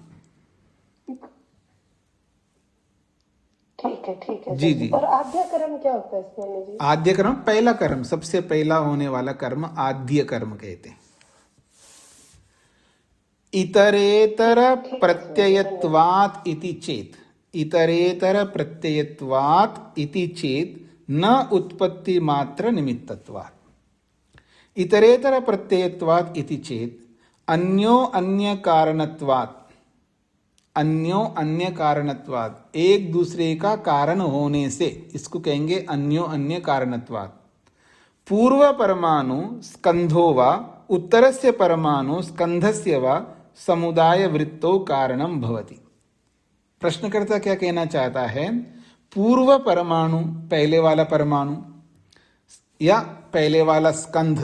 Speaker 2: ठीक है
Speaker 1: जी जी।
Speaker 2: और आद्य कर्म क्या होता है स्वामी जी?
Speaker 1: आद्य कर्म, पहला कर्म, सबसे पहला होने वाला कर्म आद्य कर्म कहते हैं। इतरेतर प्रत्ययत्वात् इति चेत, इतरेतर प्रत्ययत्वात् इति चेत न उत्पत्ति मात्र निमित्तत्वात्। इतरेतर प्रत्ययत्वात् इति चेत अन्यो अन्य कारणत्वात्, अन्यो अन्य कारणत्वात्, एक दूसरे का कारण होने से, इसको कहेंगे अन्यो अन्य कारणत्वात्। पूर्व परमाणु स्कंधो वा उत्तरस्य परमाणु स्कंधस्य वा समुदाय वृत्तो कारणम भवति। प्रश्नकर्ता क्या कहना चाहता है? पूर्व परमाणु, पहले वाला परमाणु या पहले वाला स्कंध,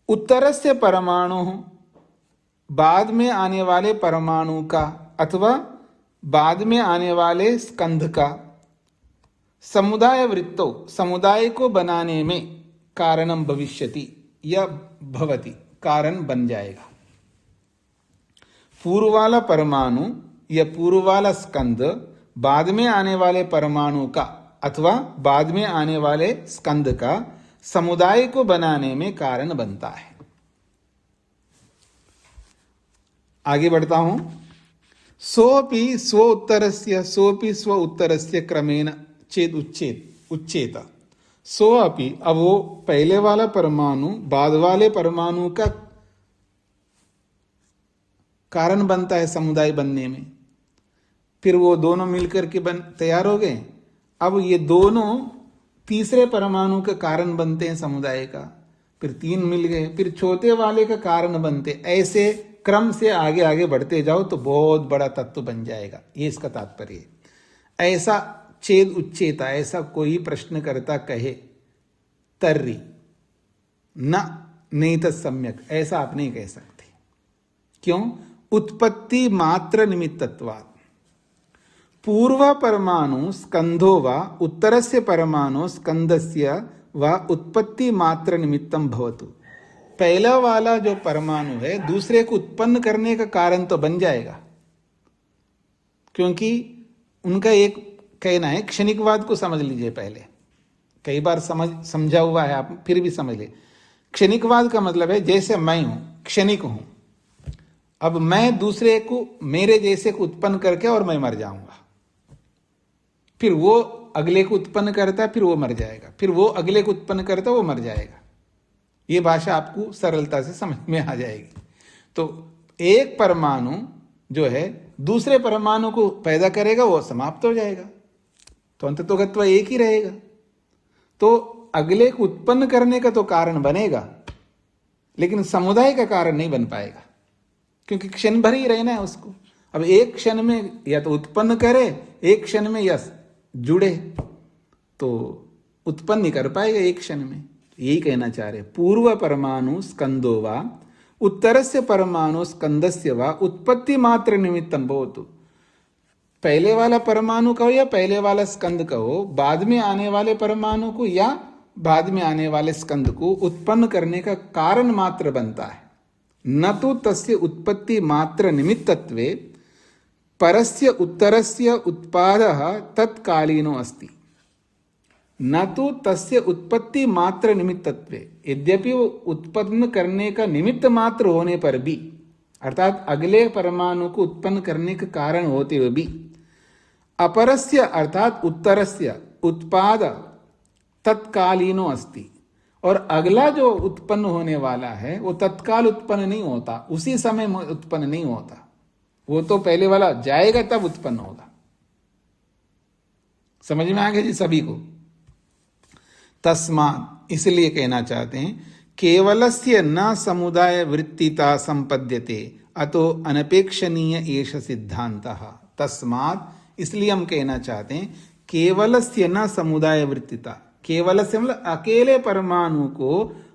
Speaker 1: उत्तरस्य परमाणु, बाद में आने वाले परमाणु का अथवा बाद में आने वाले स्कंध का, समुदाय वृत्तो, समुदाय को बनाने में कारणम भविष्यति या भवति, कारण बन जाएगा। पूर्व वाला परमाणु या पूर्व वाला स्कंद बाद में आने वाले परमाणु का अथवा बाद में आने वाले स्कंद का समुदाय को बनाने में कारण बनता है। आगे बढ़ता हूं। सोपि स्व उत्तरस्य क्रमेण चेत उच्चेत। सो अपि, अब वो पहले वाला परमाणु बाद वाले परमाणु का कारण बनता है समुदाय बनने में, फिर वो दोनों मिलकर के तैयार हो गए। अब ये दोनों तीसरे परमाणु का कारण बनते हैं समुदाय का, फिर तीन मिल गए, फिर चौथे वाले का कारण बनते। ऐसे क्रम से आगे आगे बढ़ते जाओ तो बहुत बड़ा तत्व बन जाएगा, ये इसका तात्पर्य है। ऐसा चेद उच्चेता, ऐसा कोई प्रश्नकर्ता कहे तर्री न नहीं तत्सम्यक, ऐसा आप नहीं कह सकते। क्यों? उत्पत्ति मात्र निमित्तत्वात्। पूर्व परमाणु स्कंधो वा उत्तरस्य परमाणु स्कंदस्य वा उत्पत्ति मात्र निमित्तम भवतु। पहला वाला जो परमाणु है दूसरे को उत्पन्न करने का कारण तो बन जाएगा, क्योंकि उनका एक कहना है। क्षणिकवाद को समझ लीजिए पहले, कई बार समझा हुआ है, आप फिर भी समझ ले। क्षणिकवाद का मतलब है जैसे मैं हूं, क्षणिक हूं, अब मैं दूसरे को मेरे जैसे को उत्पन्न करके और मैं मर जाऊंगा, फिर वो अगले को उत्पन्न करता है, फिर वो मर जाएगा, फिर वो अगले को उत्पन्न करता है, वो मर जाएगा। ये भाषा आपको सरलता से समझ में आ जाएगी। तो एक परमाणु जो है दूसरे परमाणु को पैदा करेगा, वो समाप्त हो जाएगा, तो अंततोगत्वा एक ही रहेगा। तो अगले को उत्पन्न करने का तो कारण बनेगा, लेकिन समुदाय का कारण नहीं बन पाएगा, क्योंकि क्षण भर ही रहना है उसको। अब एक क्षण में या तो उत्पन्न करे, एक क्षण में या जुड़े, तो उत्पन्न नहीं कर पाएगा एक क्षण में। यही कहना चाह रहे, पूर्व परमाणु स्कंदो वा उत्तरस्य परमाणु स्कंदस्य वा उत्पत्ति मात्र निमित्तम भवतु। पहले वाला परमाणु कहो या पहले वाला स्कंद कहो, बाद में आने वाले परमाणु को या बाद में आने वाले स्कंद को उत्पन्न करने का कारण मात्र बनता है, न तो तस्य उत्पत्ति मात्र निमित्तत्वे परस्य उत्तरस्य उत्पादः तत्कालीनो अस्ति, न तो तस्य उत्पत्ति मात्र निमित्तत्वे। यद्यपि वो उत्पन्न करने का निमित्त मात्र होने पर भी, अर्थात अगले परमाणु को उत्पन्न करने का कारण होते हुए भी, अपरस्य अर्थात उत्तरस्य उत्पाद तत्कालीनो अस्ति, और अगला जो उत्पन्न होने वाला है वो तत्काल उत्पन्न नहीं होता, उसी समय उत्पन्न नहीं होता, वो तो पहले वाला जाएगा तब उत्पन्न होगा। समझ में आ गया जी सभी को? तस्मात्, इसलिए कहना चाहते हैं, केवलस्य न समुदाय वृत्तिता संपद्यते अतो अनपेक्षणीय एष सिद्धांतः। तस्मात्, इसलिए हम कहना चाहते हैं, केवलस्य न समुदाय वृत्तिता, केवल से मतलब अकेले परमाणु को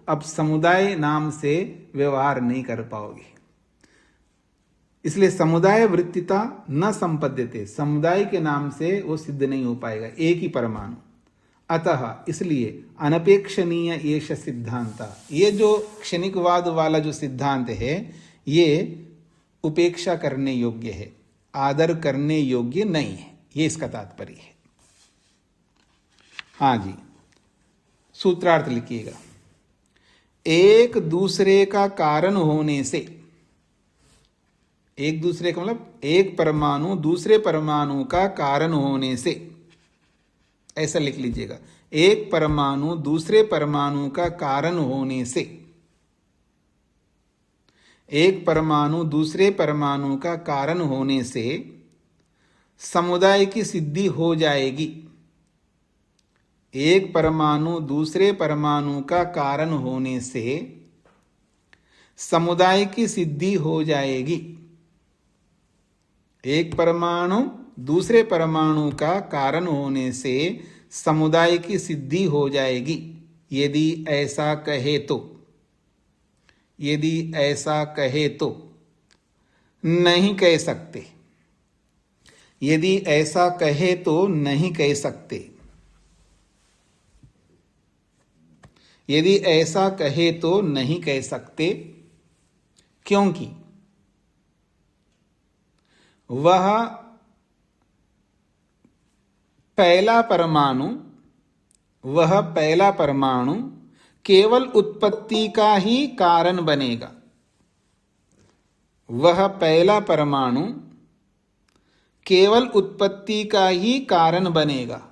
Speaker 1: अब समुदाय नाम से व्यवहार नहीं कर पाओगे, इसलिए समुदाय वृत्तिता न संपद्यते, समुदाय के नाम से वो सिद्ध नहीं हो पाएगा एक ही परमाणु। अतः इसलिए अनपेक्षणीय एष सिद्धांत, ये जो क्षणिकवाद वाला जो सिद्धांत है ये उपेक्षा करने योग्य है, आदर करने योग्य नहीं है, ये इसका तात्पर्य है। हाँ जी, सूत्रार्थ लिखिएगा। एक दूसरे का कारण होने से, एक दूसरे का मतलब एक परमाणु दूसरे परमाणु का कारण होने से, ऐसा लिख लीजिएगा, एक परमाणु दूसरे परमाणु का कारण होने से, एक परमाणु दूसरे परमाणु का कारण होने से समुदाय की सिद्धि हो जाएगी। एक परमाणु दूसरे परमाणु का कारण होने से समुदाय की सिद्धि हो जाएगी। एक परमाणु दूसरे परमाणु का कारण होने से समुदाय की सिद्धि हो जाएगी, यदि ऐसा कहे तो। यदि ऐसा कहे तो, नहीं कह सकते। यदि ऐसा कहे तो नहीं कह सकते। यदि ऐसा कहे तो नहीं कह सकते, क्योंकि वह पहला परमाणु केवल उत्पत्ति का ही कारण बनेगा। वह पहला परमाणु केवल उत्पत्ति का ही कारण बनेगा।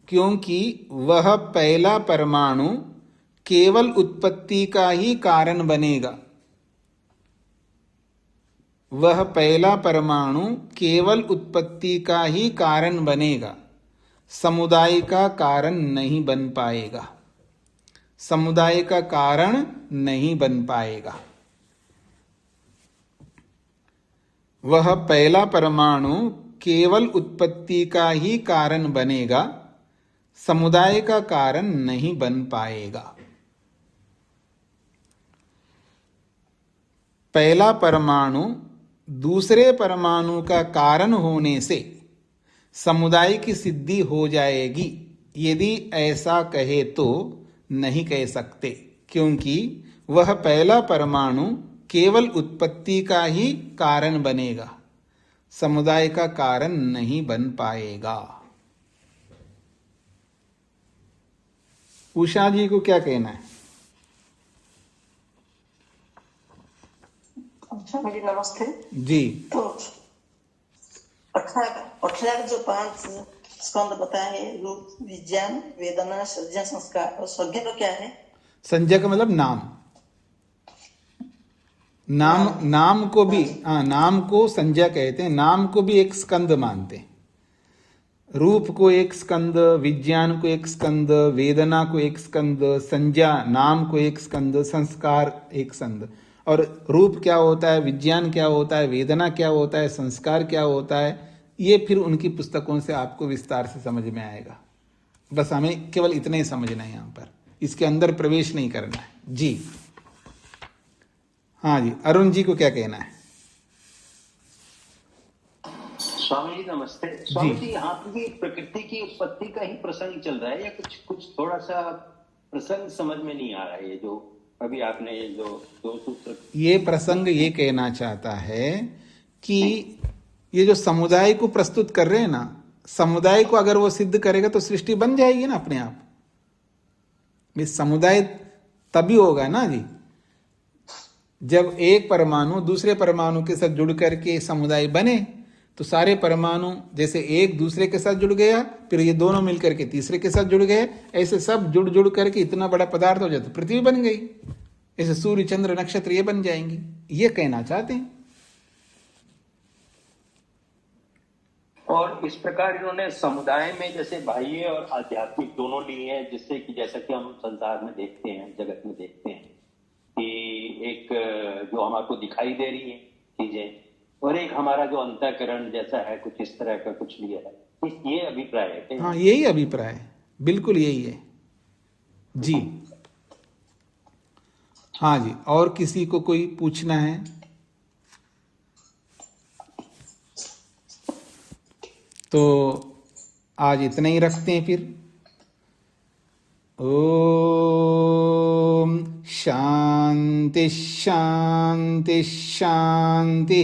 Speaker 1: क्योंकि वह पहला परमाणु केवल उत्पत्ति का ही कारण बनेगा। वह पहला परमाणु केवल उत्पत्ति का ही कारण बनेगा, समुदाय का कारण नहीं बन पाएगा। समुदाय का कारण नहीं बन पाएगा। वह पहला परमाणु केवल उत्पत्ति का ही कारण बनेगा, समुदाय का कारण नहीं बन पाएगा। पहला परमाणु दूसरे परमाणु का कारण होने से समुदाय की सिद्धि हो जाएगी, यदि ऐसा कहे तो नहीं कह सकते, क्योंकि वह पहला परमाणु केवल उत्पत्ति का ही कारण बनेगा, समुदाय का कारण नहीं बन पाएगा। उषा जी को क्या कहना है?
Speaker 6: जी नमस्ते
Speaker 1: जी।
Speaker 6: तो 18 जो 5 स्कंद बताए हैं, रूप, विज्ञान, वेदना, संज्ञा, संस्कार, और संज्ञा तो क्या है?
Speaker 1: संज्ञा का मतलब नाम। नाम को भी, नाम को संज्ञा कहते हैं। नाम को भी एक स्कंद मानते हैं। रूप को एक स्कंद, विज्ञान को एक स्कंद, वेदना को एक स्कंद, संज्ञा नाम को एक स्कंद, संस्कार एक स्कंद। और रूप क्या होता है, विज्ञान क्या होता है, वेदना क्या होता है, संस्कार क्या होता है, ये फिर उनकी पुस्तकों से आपको विस्तार से समझ में आएगा। बस हमें केवल इतना ही समझना है, यहाँ पर इसके अंदर प्रवेश नहीं करना है जी। हाँ जी, अरुण जी को क्या कहना है?
Speaker 7: स्वामी जी नमस्ते। स्वामी जी आपकी प्रकृति की उत्पत्ति का ही प्रसंग चल रहा है या कुछ कुछ थोड़ा सा प्रसंग समझ में नहीं आ रहा है? ये जो अभी आपने ये जो दो सूत्र, ये
Speaker 1: प्रसंग ये कहना चाहता है कि ये जो समुदाय को प्रस्तुत कर रहे हैं ना, समुदाय को अगर वो सिद्ध करेगा तो सृष्टि बन जाएगी ना अपने आप। ये समुदाय तभी होगा ना जी, जब एक परमाणु दूसरे परमाणु के साथ जुड़ करके समुदाय बने। तो सारे परमाणु जैसे एक दूसरे के साथ जुड़ गया, फिर ये दोनों मिलकर के तीसरे के साथ जुड़ गए, ऐसे सब जुड़ जुड़ करके इतना बड़ा पदार्थ हो जाता, पृथ्वी बन गई। ऐसे सूर्य चंद्र नक्षत्र ये बन जाएंगी, ये कहना चाहते हैं।
Speaker 7: और इस प्रकार इन्होंने समुदाय में जैसे बाह्य और आध्यात्मिक दोनों लिए हैं, जिससे कि जैसा कि हम संसार में देखते हैं, जगत में देखते हैं कि एक जो हमारे दिखाई दे रही है चीजें, और एक हमारा जो अंतःकरण जैसा है, कुछ इस तरह का कुछ लिया है। ये अभिप्राय है क्या?
Speaker 1: हाँ, यही अभिप्राय है, बिल्कुल यही है जी। हाँ जी, और किसी को कोई पूछना है? तो आज इतना ही रखते हैं फिर। ओम शांति शांति शांति।